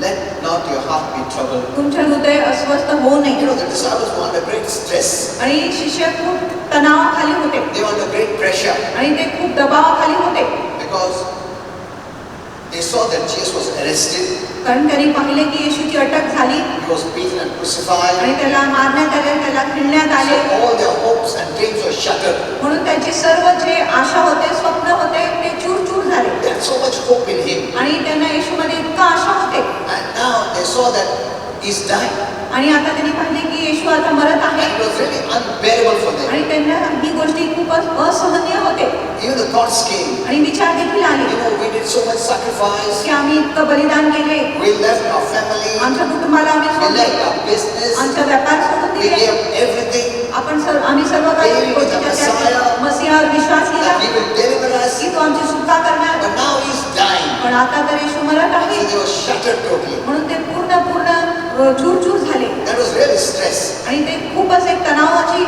Let not your heart be troubled.
तुमचे हृदय अस्वस्थ होऊ
You
नये.
know, the disciples were under great stress.
आणि शिष्य खूप तणावाखाली होते
They were under great pressure
आणि ते खूप दबावाखाली होते
because they saw that Jesus was arrested.
कारण त्यांनी पाहिले की येशूची अटक झाली
He was beaten and crucified.
आणि त्याला मारण्यात आले, त्याला खिळण्यात आले.
So all their hopes and dreams were shattered.
म्हणून त्यांची सर्व जे आशा होते, स्वप्न होते, ते चूर झाले.
They had so much hope in him.
आणि त्यांना येशूमध्ये इतका आशा होते.
And now they saw that he's dying.
आणि आता त्यांनी पाहिले की येशू आता मरत आहे.
And it was really unbearable for them.
आणि त्यांना ही गोष्टी खूपच असहनीय होते.
Even the thoughts came.
आणि विचार देखील आले
You know, we did so much sacrifice.
की आम्ही इतकं बलिदान केले.
We left our family.
आमच्या कुटुंबाला आम्ही
We
सोडले.
left our business.
आमचा व्यापार सोडून
We
दिले.
gave everything.
आम्ही सर्व काही
Believing in the Messiah.
मसीहावर विश्वास केला
That he will deliver us.
की तो आमची सुटका करणार.
But now he's dying.
पण आता तर येशू मरत
So
आहे.
they were shattered totally.
म्हणून ते पूर्ण चूर झाले.
That was really stress.
आणि ते खूपच एक तणावाची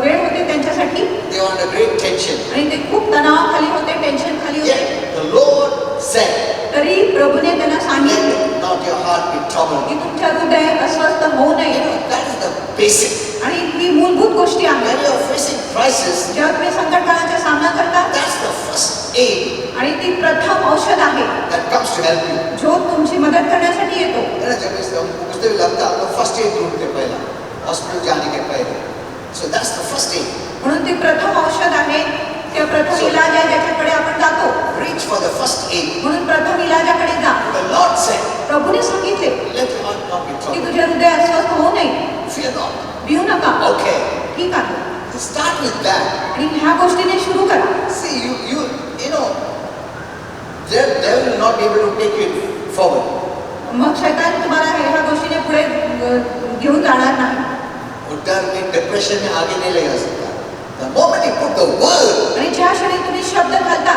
वेळ होती त्यांच्यासाठी.
They were under great tension.
आणि ते खूप तणावाखाली होते, टेन्शन खाली होते.
Yet the Lord said,
तरी प्रभूने त्यांना सांगितले
let not your heart be troubled.
की तुमच्या हृदय अस्वस्थ होऊ
You
नये.
know, that is the basic.
आणि ही मूलभूत गोष्टी आहेत.
When you are facing crisis,
जेव्हा तुम्ही संकट काळाचा सामना करता
that's the first aid
आणि ती प्रथम औषध आहे
that comes to help you.
जो तुमची मदत करण्यासाठी येतो.
है ना, जब इस मुझे भी लगता है हम लोग फर्स्ट एड ढूंढते पहला हॉस्पिटल जाने के पहले. So that's the first aid.
म्हणून ती प्रथम औषध आहे. ते प्रथम इलाज आहे ज्याच्याकडे आपण जातो.
Reach for the first aid.
म्हणून प्रथम इलाजाकडे जा.
The Lord said,
प्रभूने सांगितले
let your heart not be
की
troubled.
तुझे हृदय अस्वस्थ होऊ नये.
Fear not.
भिऊ नका.
Okay.
ठीक आहे.
Start with that.
आणि ह्या गोष्टीने सुरू करा.
See, you know, the devil will not be able to take you forward.
मग शैतान तुम्हाला ह्या गोष्टीने पुढे घेऊन जाणार नाही.
वो डर में डिप्रेशन में आगे नहीं ले जा सकता. The moment you put the word,
आणि ज्या क्षणी तुम्ही शब्द घालता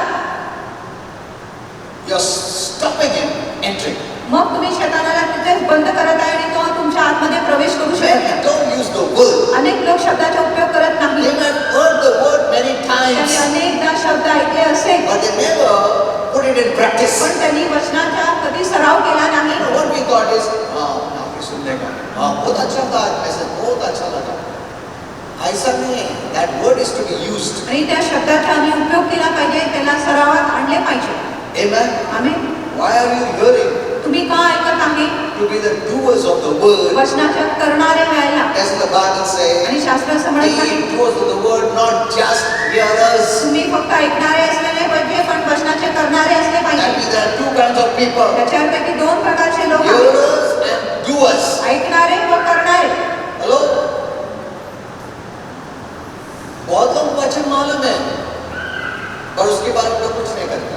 you're stopping him entering.
मग तुम्ही शैतानाला तिथेच बंद करत आहे आणि तो तुमच्या आतमध्ये प्रवेश करू
When
शकत
you
नाही.
don't use the word,
अनेक लोक शब्दाचा उपयोग करत
they
नाही.
might have heard the word many
त्यांनी
times,
अनेकदा शब्द ऐकले असेल
but they never put it in practice.
पण त्यांनी वचनाचा कधी सराव केला नाही.
You know, what we thought is, now we सुनने का, बहुत अच्छा था, ऐसा बहुत अच्छा लगा. ऐसा नहीं, that word is to be used.
आणि त्या शब्दाचा आम्ही उपयोग केला पाहिजे, त्याला सरावात आणले पाहिजे.
Amen.
Amen.
Why are you hearing?
तुम्ही का ऐकत आहे?
To be the doers of the word
वचनाच्या करणारे व्हायला.
As the Bible says,
आणि शास्त्र असं म्हणत नाही
it was the word, not just hearers.
तुम्ही फक्त ऐकणारे असले नाही पाहिजे पण वचनाचे करणारे असले
That
पाहिजे.
means there are two kinds of people,
त्याच्या अर्थ की दोन प्रकारचे लोक आहेत.
hearers and doers.
ऐकणारे व करणारे.
Hello? बहुत लोग वचन मालूम है पर उसके बारे में कुछ नहीं करता.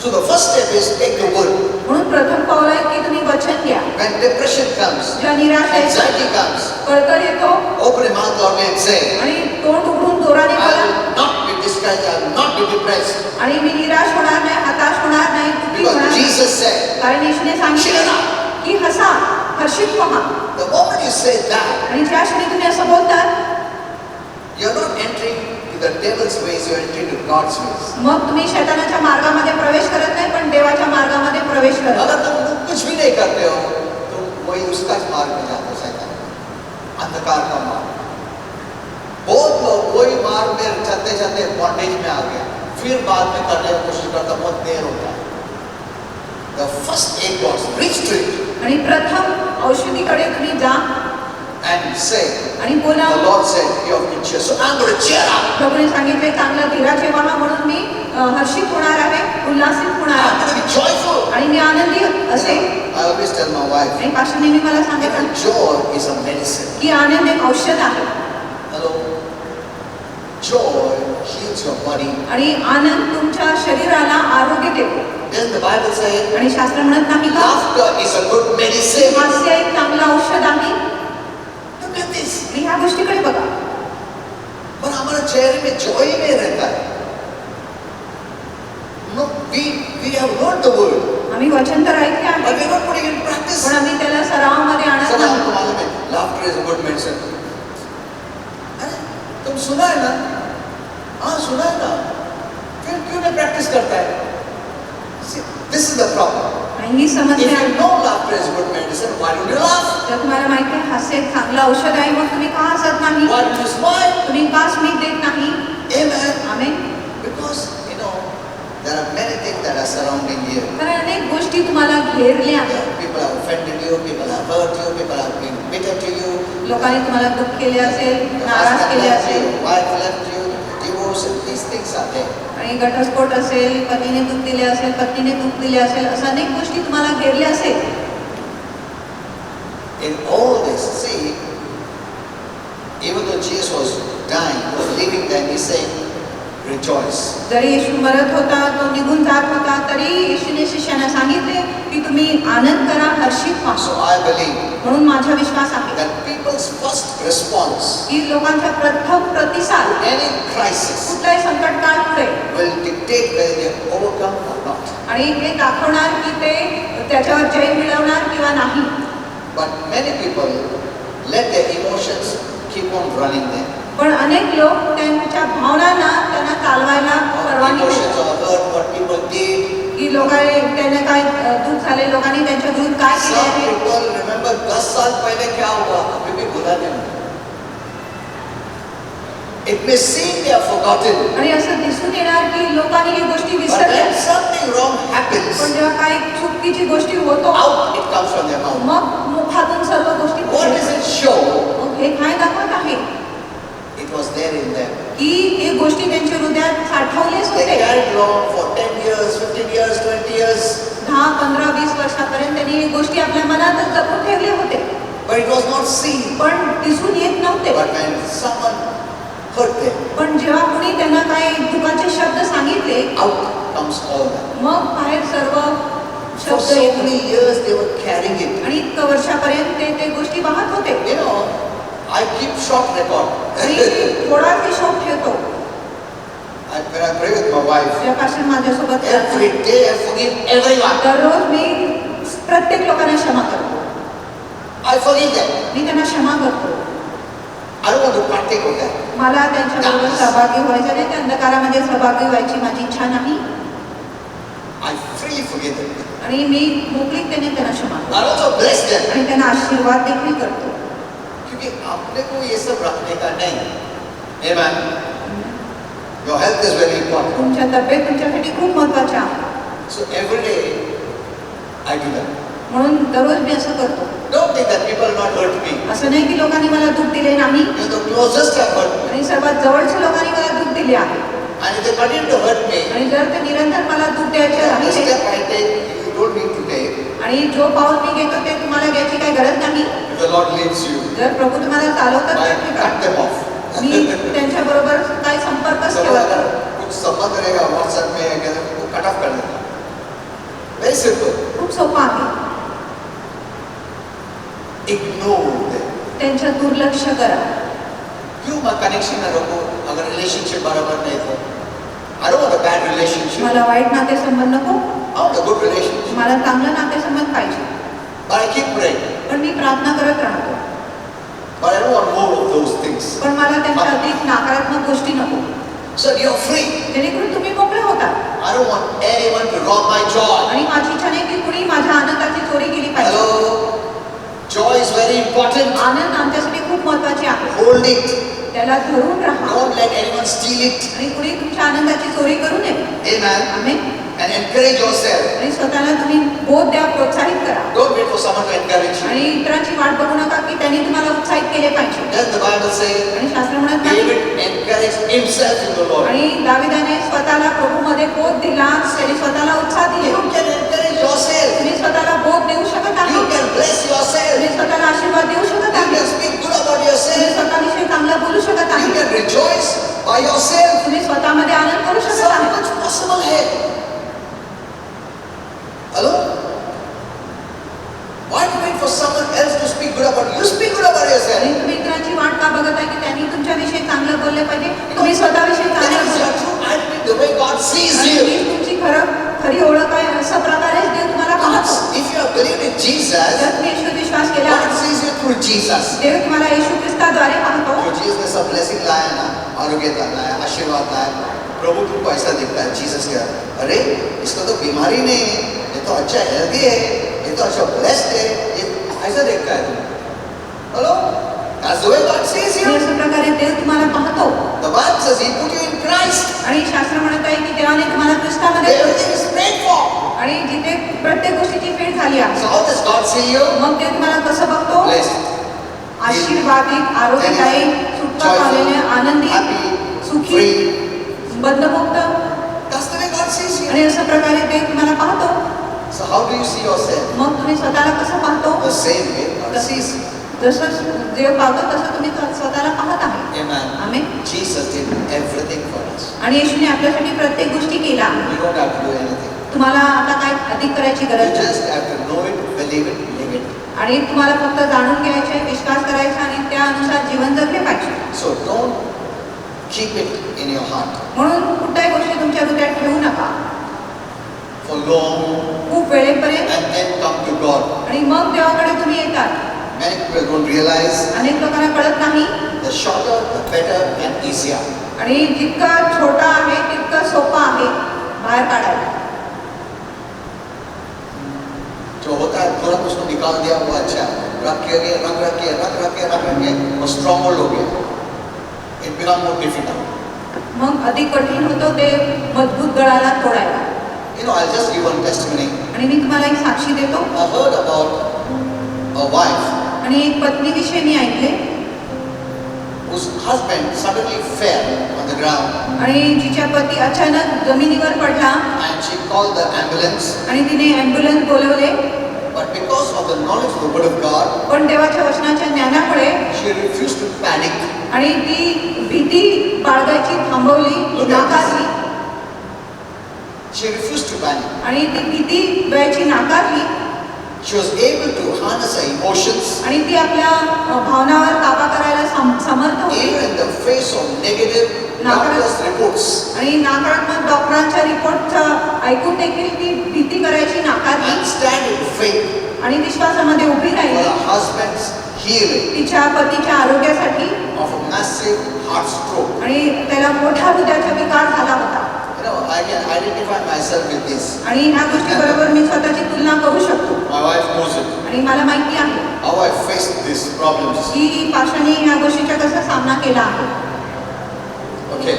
So the first step is take the word.
म्हणून प्रथम पाऊल आहे की तुम्ही वचन घ्या.
When depression comes,
जेव्हा निराशा येते,
anxiety comes,
कळकळ येतो
open your mouth loudly and say,
आणि तोंड उघडून जोराने
I
बोला
will not be discouraged, I will not be depressed.
आणि मी निराश होणार नाही, हताश होणार नाही, दुःखी होणार
Because
नाही.
Jesus said,
कारण येशूने सांगितले की हसा, हर्षित व्हा.
the moment you say that,
आणि ज्या क्षणी तुम्ही असं बोलतात
you're not entering to the devil's ways, you're entering to God's ways.
मग तुम्ही शैतानाच्या मार्गामध्ये प्रवेश करत नाही पण देवाच्या मार्गामध्ये प्रवेश करत.
अगर तुम कुछ भी नहीं करते हो तो वही उसका मार्ग में जाता है, शैतान, अंधकार का मार्ग. बहुत लोग वही मार्ग में चलते चलते बॉन्डेज में आ गया, फिर बाद में करने की कोशिश करता, बहुत देर होता है. The first aid was reach to it
आणि प्रथम औषधीकडे तुम्ही जा
and say,
आणि बोला
the Lord said, you have been cheer. So I'm going to cheer up.
प्रभूने सांगितले चांगला धीराचे व्हा म्हणून मी हर्षित होणार आहे, उल्हासित होणार
I'm
आहे
going to be joyful.
आणि मी आनंदी असेल.
I always tell my wife,
आणि पास्टर नेहमी मला सांगितलं
joy is a medicine.
की आनंद एक औषध आहे.
Hello? Joy heals your body.
आणि आनंद तुमच्या शरीराला आरोग्य देतो.
Doesn't the Bible say,
आणि शास्त्र म्हणत नाही का
laughter is a good medicine?
हास्य एक चांगलं औषध आहे.
Look at this.
आणि ह्या गोष्टीकडे बघा.
पर हमारे चेहरे में joy ही नहीं रहता है. No, we have heard the word,
आम्ही वचन तर ऐकले
but
आहे
we are not putting it in practice.
पण आम्ही त्याला सरावामध्ये आणत
सब
नाही.
आपको मालूम है, laughter is a good medicine. अरे, तुम सुना है ना? हाँ सुना है ना? फिर क्यों नहीं प्रैक्टिस करता है? See, this is the problem.
आणि ही
If
समस्या
you
आहे.
know laughter is a good medicine, why don't you laugh?
जर तुम्हाला माहिती आहे हास्य एक चांगलं औषध आहे मग तुम्ही का हसत नाही?
Why don't you smile?
तुम्ही का स्मित देत नाही?
Amen.
Amen.
Because there are many things that are surrounding you.
कारण अनेक गोष्टी तुम्हाला घेरल्या आहेत.
People have offended you, people have hurt you, people have been bitter to you.
लोकांनी तुम्हाला दुःख केले असेल,
Your
नाराज
husband
केले
left you,
असेल
wife left you, divorce, and these things are there.
आणि घटस्फोट असेल, पतीने दुःख दिले असेल, पत्नीने दुःख दिले असेल, असं अनेक गोष्टी तुम्हाला घेरल्या असेल.
In all this, see, even though Jesus was dying, he was leaving them, he's saying, rejoice.
जरी येशू मरत होता, तो निघून जात होता, तरी येशूने शिष्यांना सांगितले की तुम्ही आनंद करा, हर्षित व्हा.
So I believe
म्हणून माझा विश्वास आहे
that people's first response
की लोकांचा प्रथम प्रतिसाद
to any crisis
कुठल्याही संकट काळ पुढे
will dictate whether they overcome or not.
आणि हे दाखवणार की ते त्याच्यावर जय मिळवणार किंवा नाही.
But many people let their emotions keep on running there.
पण अनेक लोक त्यांच्या भावनांना त्यांना चालवायला परवानगी
Emotions
देतात.
are hurt, what people did.
की लोकांनी त्यांना काय दुःख झाले, लोकांनी त्यांच्या विरुद्ध काय केले
Some
आहे.
people remember 10 साल पहले क्या हुआ, अभी भी भुला नहीं. It may seem they have forgotten,
आणि असं दिसून येणार की लोकांनी ही गोष्टी
but
विसरल्या.
when something wrong happens,
पण जेव्हा काही चुकीची गोष्टी होतो
out it comes from their mouth.
मग मुखातून सर्व गोष्टी
What does it show?
मग हे काय दाखवत आहे
It was there in them.
की हे गोष्टी त्यांच्या हृदयात साठवलेच
They
होते.
carried along for 10 years, 15 years, 20 years,
10, 15, 20 वर्षापर्यंत त्यांनी ही गोष्टी आपल्या मनातच जपून ठेवले होते.
but it was not seen.
पण दिसून येत नव्हते.
But when someone hurt them,
पण जेव्हा कुणी त्यांना काही दुःखाचे शब्द सांगितले
out comes all that.
मग बाहेर सर्व
For
शब्द
so
येत
many years they were carrying it.
आणि इतकं वर्षापर्यंत ते गोष्टी पाहत होते.
You know, I keep short record.
आणि थोडा हिशोब ठेवतो.
When I pray with my wife,
जेव्हापासून माझ्यासोबत
every day I forgive everyone.
दररोज मी प्रत्येक लोकांना क्षमा करतो.
I forgive them.
मी त्यांना क्षमा करतो.
I don't want to partake of that.
मला त्यांच्याबरोबर सहभागी व्हायचं नाही, त्या अंधकारामध्ये सहभागी व्हायची माझी इच्छा नाही.
I freely forgive them.
आणि मी मोकळीकतेने त्यांना क्षमा करतो.
I also bless them.
आणि त्यांना आशीर्वाद देखील करतो.
क्योंकि अपने को ये सब रखने का नहीं. Amen. Your health is very important.
तुमच्या तब्येत तुमच्यासाठी खूप महत्त्वाची आहे.
So every day I do that.
म्हणून दररोज मी असं करतो.
Don't think that people not hurt me.
असं नाही की लोकांनी मला दुःख दिले नाही.
You're the closest have hurt me.
आणि सर्वात जवळच्या लोकांनी मला दुःख दिले आहे.
And if they continue to hurt me,
आणि जर ते निरंतर मला दुःख द्यायचे
the
राहिले
step I take, you don't need to take.
आणि जो पाऊल मी घेतो ते तुम्हाला घ्यायची काही गरज नाही.
If the Lord leads you,
जर प्रभू तुम्हाला चालवतात
why
तर ठीक
cut
आहे.
them off?
मी त्यांच्या बरोबर काही संपर्कच
सब
ठेवत
अगर
नाही.
कुछ संबंध रहेगा WhatsApp में अगर तो कट ऑफ कर देना. Very simple.
खूप सोपं आहे.
Ignore them.
त्यांच्या दुर्लक्ष करा.
क्यों मैं कनेक्शन में रखूं अगर रिलेशनशिप बराबर नहीं तो? I don't want a bad relationship.
मला वाईट नातेसंबंध नको.
I want a good relationship.
मला चांगलं नातेसंबंध पाहिजे.
But I keep praying.
पण मी प्रार्थना करत राहतो.
But I don't want more of those things.
पण मला त्यांच्या अधिक नकारात्मक गोष्टी नको.
So you're free.
जेणेकरून तुम्ही मोकळे होता.
I don't want anyone to rob my joy.
आणि माझी इच्छा नाही की कुणी माझ्या आनंदाची चोरी केली पाहिजे.
Hello. Joy is very important.
आनंद आमच्यासाठी खूप महत्त्वाचे आहे.
Hold it.
त्याला धरून राहा.
Don't let anyone steal it.
आणि कुणी तुमच्या आनंदाची चोरी करू नये.
Amen.
Amen.
And encourage yourself.
आणि स्वतःला तुम्ही बोध द्या, प्रोत्साहित करा.
Don't wait for someone to encourage you.
आणि इतरांची वाट बघू नका की त्यांनी तुम्हाला उत्साहित केले पाहिजे.
Does the Bible say
आणि शास्त्र म्हणत नाही.
David encouraged himself in the Lord?
आणि दाविदाने स्वतःला प्रभूमध्ये बोध दिला. त्याने स्वतःला उत्साह दिले.
You can encourage yourself.
तुम्ही स्वतःला बोध देऊ शकत आहे.
You can bless yourself.
तुम्ही स्वतःला आशीर्वाद देऊ शकत
You
आहे.
can speak good about
तुम्ही
yourself.
स्वतःविषयी चांगलं बोलू शकत
You
आहे.
can rejoice by yourself.
तुम्ही स्वतःमध्ये आनंद करू शकत
So
आहे.
much possible है. Hello? Why do you wait for someone else to speak good about you? You speak good about
आणि
yourself.
तुम्ही इतरांची वाट का बघत आहे की त्यांनी तुमच्याविषयी चांगलं बोलले पाहिजे. तुम्ही स्वतःविषयी
That
चांगलं
is your
बोला.
true identity, the way God sees
आणि
you.
हीच तुमची खरी ओळख आहे. अशा प्रकारे देव तुम्हाला पाहतो.
If you have believed in Jesus,
जर तुम्ही येशू विश्वास केला,
God sees you through Jesus.
देव तुम्हाला येशू ख्रिस्ताद्वारे पाहतो.
जो जीसस ने सब ब्लेसिंग लाया ना, आरोग्यता लाया, आशीर्वाद लाया, प्रभु तुमको ऐसा दिखता है जीसस के, अरे इसको तो बीमारी नहीं है, ये तो अच्छा हेल्दी है, ये तो अच्छा ब्लेस्ड है, ये ऐसा देखता है. Hello? That's the way God sees you.
आणि अशा प्रकारे देव तुम्हाला पाहतो.
The Bible says He put you in Christ.
आणि शास्त्र म्हणत आहे की देवाने तुम्हाला ख्रिस्तामध्ये
Everything is paid for.
आणि जिथे प्रत्येक गोष्टीची फेड झाली आहे.
So how does God see you?
मग देव तुम्हाला कसं बघतो?
Blessed,
आशीर्वादित, आरोग्यदायी, सुटका पावलेले, आनंदी,
happy,
सुखी,
free.
बंधमुक्त.
That's the way God sees you.
आणि अशा प्रकारे देव तुम्हाला पाहतो.
So how do you see yourself?
मग तुम्ही स्वतःला कसं पाहतो?
The same way God sees you.
जसं देव पाहतो तसं तुम्ही स्वतःला पाहत आहे.
Amen.
Amen.
Jesus did everything for us.
आणि येशूने आपल्यासाठी प्रत्येक गोष्टी केल्या.
You don't have to do anything.
तुम्हाला आता काय अधिक करायची
You
गरज नाही.
just have to know it, believe it, live it.
आणि तुम्हाला फक्त जाणून घ्यायचे, विश्वास करायचा आणि त्यानुसार जीवन जगले पाहिजे.
So don't keep it in your heart
म्हणून कुठल्याही गोष्टी तुमच्या हृदयात ठेवू नका.
for long
खूप वेळेपर्यंत
and then come to God.
आणि मग देवाकडे तुम्ही येतात.
Many people don't realize
अनेक लोकांना कळत नाही.
the shorter, the better and easier.
आणि जितका छोटा आहे तितकं सोपं आहे बाहेर काढायला.
जो होता है तुरंत उसको निकाल दिया वो अच्छा है. रख के रख के वो strong hold हो गया. It become more difficult.
मग अधिक कठीण होतं ते मजबूत गळाला तोडायला.
You know, I'll just give one testimony.
आणि मी तुम्हाला एक साक्षी देतो.
I heard about a wife
आणि एक पत्नीविषयी मी ऐकले
whose husband suddenly fell on the ground
आणि जिच्या पती अचानक जमिनीवर पडला
and she called the ambulance.
आणि तिने ॲम्ब्युलन्स बोलवले.
But because of the knowledge of the word of God,
पण देवाच्या वचनाच्या ज्ञानामुळे
she refused to panic.
आणि ती भीती बाळगायची थांबवली, नाकारली.
She refused to panic.
आणि ती भीती व्हायची नाकारली.
She was able to harness her emotions
आणि ती आपल्या भावनावर ताबा करायला समर्थ होती.
even in the face of negative doctors' reports.
आणि नकारात्मक डॉक्टरांच्या रिपोर्टचं ऐकून देखील ती भीती करायची नाकारली
And stand in faith
आणि विश्वासामध्ये उभी
for
राहिली.
her husband's healing
तिच्या पतीच्या आरोग्यासाठी.
of a massive heart stroke.
आणि त्याला मोठा हृदयाचा विकार झाला होता.
You know, I can identify myself with this.
आणि ह्या गोष्टीबरोबर मी स्वतःची तुलना करू शकतो.
My wife knows it.
आणि मला माहिती आहे
How I faced these problems.
की पाशाने ह्या गोष्टीचा कसा सामना केला आहे.
Okay.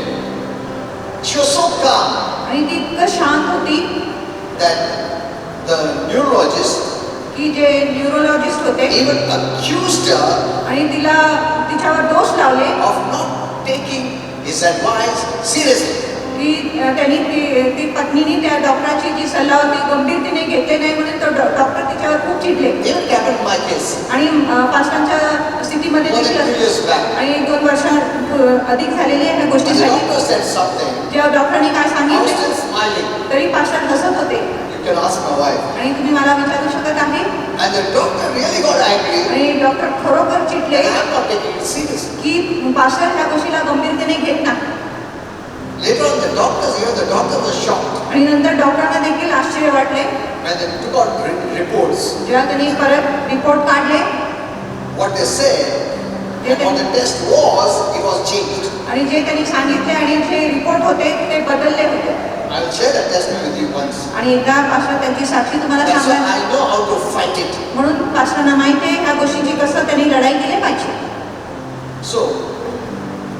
She was so calm
आणि ती इतकं शांत होती
that the neurologist
की जे न्यूरोलॉजिस्ट होते
even accused her
आणि तिच्यावर दोष लावले
of not taking his advice seriously.
की त्यांनी ती पत्नीने त्या डॉक्टराची जी सल्ला होती गंभीरतेने घेतले नाही म्हणून तो डॉक्टर तिच्यावर खूप चिडले.
Even happened in my case.
आणि पास्टांच्या स्थितीमध्ये
More than 2 years back.
आणि 2 वर्षां अधिक झालेली आहे ह्या
The
गोष्टीसाठी.
doctor said something.
जेव्हा डॉक्टरांनी काय
I was
सांगितले
still smiling.
तरी पास्टर हसत होते.
You can ask my wife.
आणि तुम्ही मला विचारू शकत आहे
And the doctor really got angry.
आणि डॉक्टर खरोखर चिडले
And I'm not taking it seriously.
की पास्टर ह्या गोष्टीला गंभीरतेने घेत नाही.
Later on, the doctor was shocked
आणि नंतर डॉक्टरांना देखील आश्चर्य वाटले
when they took out reports.
जेव्हा त्यांनी परत रिपोर्ट काढले
What they said and what the test was, it was changed.
आणि जे त्यांनी सांगितले आणि जे रिपोर्ट होते ते बदलले होते.
I will share that testimony with you once.
आणि एकदा पास्टर त्यांची साक्षी तुम्हाला
That's why
सांगा
I know how to fight it.
म्हणून पास्टरांना माहिती आहे ह्या गोष्टीची कसं त्यांनी लढाई केली पाहिजे.
So,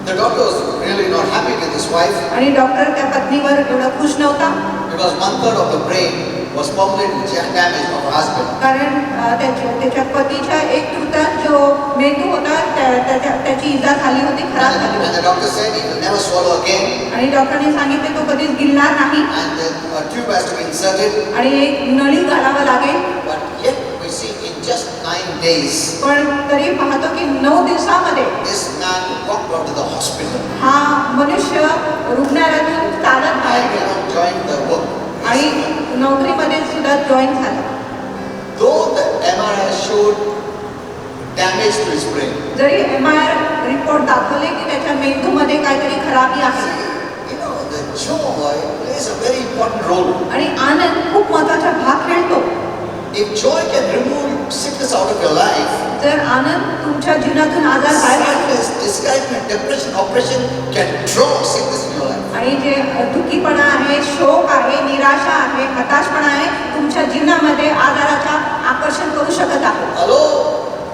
the doctor was really not happy with his wife
आणि डॉक्टर त्या पत्नीवर एवढा खुश नव्हता
because 1/3 of the brain was permanently damaged of her husband.
कारण त्याच्या पतीच्या 1/3 जो मेंदू होता त्याची इजा झाली होती, खराब झाली
And
होती.
the doctor said he will never swallow again.
आणि डॉक्टरांनी सांगितले तो कधीच गिळणार नाही
And a tube has to be inserted.
आणि एक नळी घालावं लागेल.
But yet we see in just 9 days,
पण तरी पाहतो की 9 दिवसामध्ये
this man walked out to the hospital.
हा मनुष्य रुग्णालयातून चालत
I
बाहेर गेला
cannot join the work.
आणि नोकरीमध्ये सुद्धा जॉईन झाला.
Though the MRI showed damage to his brain.
जरी MRI रिपोर्ट दाखवले की त्याच्या मेंदूमध्ये काहीतरी खराबी आहे.
You know, the joy plays a very important role.
आणि आनंद खूप महत्त्वाचा भाग खेळतो.
If joy can remove sickness out of your life,
जर आनंद तुमच्या जीवनातून आजार बाहेर काढतो
sadness, discouragement, depression, oppression can draw sickness in your life.
आणि जे दुःखीपणा आहे, शोक आहे, निराशा आहे, हताशपणा आहे, तुमच्या जीवनामध्ये आजाराचा आकर्षण करू शकत आहे.
Hello?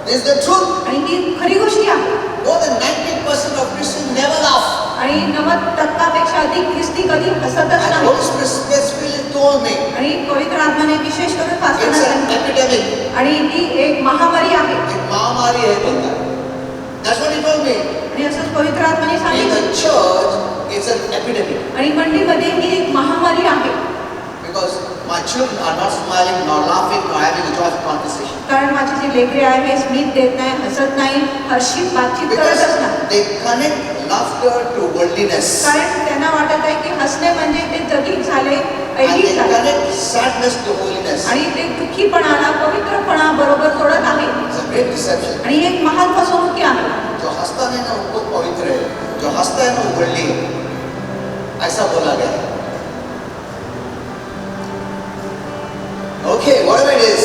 This is the truth.
आणि ही खरी गोष्टी आहे.
More than 90% of Christians never laugh.
आणि 90% अधिक ख्रिस्ती कधी हसतच
And
नाही.
Holy Spirit specifically told me,
आणि पवित्र आत्म्याने विशेष करून
it's
पास्टरांना
an
सांगितले.
epidemic.
आणि ही एक महामारी आहे.
एक महामारी है बोलता है. That's what he told me.
आणि असंच पवित्र आत्म्याने
In
सांगितलं.
the church, it's an epidemic.
आणि मंडळीमध्ये ही एक महामारी आहे.
Because my children are not smiling, nor laughing, nor having a joyful conversation.
कारण माझी जी लेकरे आहे स्मित देत नाही, हसत नाही, हर्षित बातचीत
Because
करतच नाही.
they connect laughter to worldliness.
कारण त्यांना वाटत आहे की हसणे म्हणजे ते जगीत झाले,
And they
ऐहिक झाले.
connect sadness to holiness.
आणि ते दुःखीपणाला पवित्रपणा बरोबर जोडत आहे.
It's a great deception.
आणि एक महान फसवणूक आहे.
जो हंसता है ना वो पवित्र है, जो हंसता है ना वो वर्ldly है, ऐसा बोला गया है. Okay, whatever it is,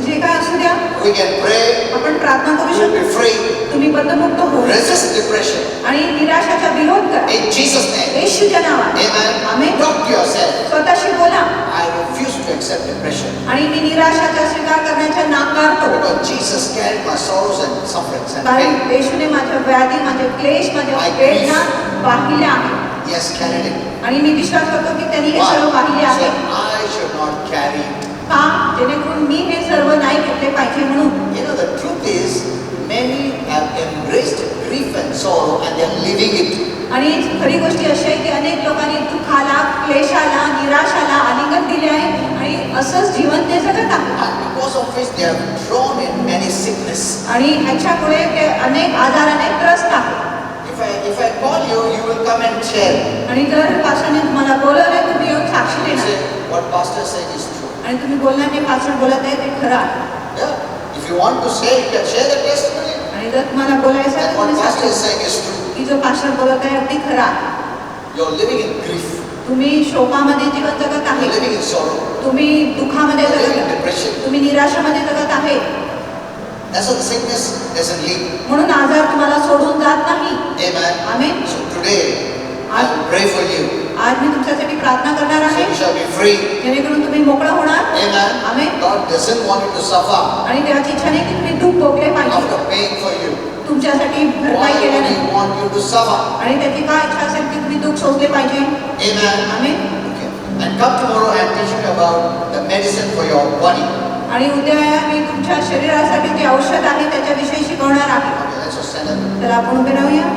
जे काय असू द्या
we can pray,
आपण प्रार्थना करू
we'll be
शकतो.
free,
तुम्ही बंधमुक्त होऊ
resist depression.
आणि निराशाचा विरोध करा.
In Jesus' name.
येशूच्या नावात.
Amen.
Amen.
Talk to yourself.
स्वतःशी बोला.
I refuse to accept depression.
आणि मी निराशाचा स्वीकार करण्याचा नाकारतो.
Because Jesus carried my sorrows and sufferings and
कारण
pain.
येशूने माझ्या व्याधी, माझे क्लेश, माझ्या
I
वेदना वाहिल्या आहेत.
He has carried it.
आणि मी विश्वास करतो की त्यांनी हे
Why?
सर्व वाहिले
So
आहे.
I should not carry it.
का जेणेकरून मी हे सर्व नाही घेतले पाहिजे म्हणून.
You know, the truth is, many have embraced grief and sorrow and they are living it.
आणि खरी गोष्टी अशी आहे की अनेक लोकांनी दुःखाला, क्लेशाला, निराशाला आलिंगन दिले आहे आणि असंच जीवन ते जगत आहे.
And because of which they have drawn in many sickness.
आणि ह्याच्यामुळे ते अनेक आजाराने त्रस्त आहेत.
If I call you, you will come and share.
आणि जर पास्टरने तुम्हाला बोलवलं तुम्ही येऊन साक्षी
You say,
देणार
what pastor said is true.
आणि तुम्ही बोलणार ते पास्टर बोलत आहे ते खरं आहे.
Yeah. If you want to say, you can share the testimony.
आणि जर तुम्हाला बोलायचं आहे
That
तर
what
तुम्ही
pastor is
Sakshi
saying is true.
की जो पास्टर बोलत आहे अगदी खरं आहे.
You're living in grief.
तुम्ही शोकामध्ये जीवन जगत
You're
आहे.
living in sorrow.
तुम्ही दुःखामध्ये
You're living
जगत
in
आहे.
depression.
तुम्ही निराशामध्ये जगत आहे.
That's why the sickness doesn't leave.
म्हणून आजार तुम्हाला सोडून जात नाही.
Amen.
Amen.
So today, I will pray for you.
आज मी तुमच्यासाठी प्रार्थना करणार
So
आहे
you shall be free.
जेणेकरून तुम्ही मोकळं होणार.
Amen.
Amen.
God doesn't want you to suffer
आणि देवाची इच्छा नाही की तुम्ही दुःख भोगले पाहिजे.
after paying for you.
तुमच्यासाठी भरपाई
Why would
केल्याने
He want you to suffer?
आणि त्याची काय इच्छा असेल की तुम्ही दुःख सोसले पाहिजे.
Amen.
Amen.
Okay. And come tomorrow, I am teaching you about the medicine for your body.
आणि उद्या मी तुमच्या शरीरासाठी जे औषध आहे त्याच्याविषयी शिकवणार आहे.
Okay, let's just stand up.
तर आपण उभे राहूया.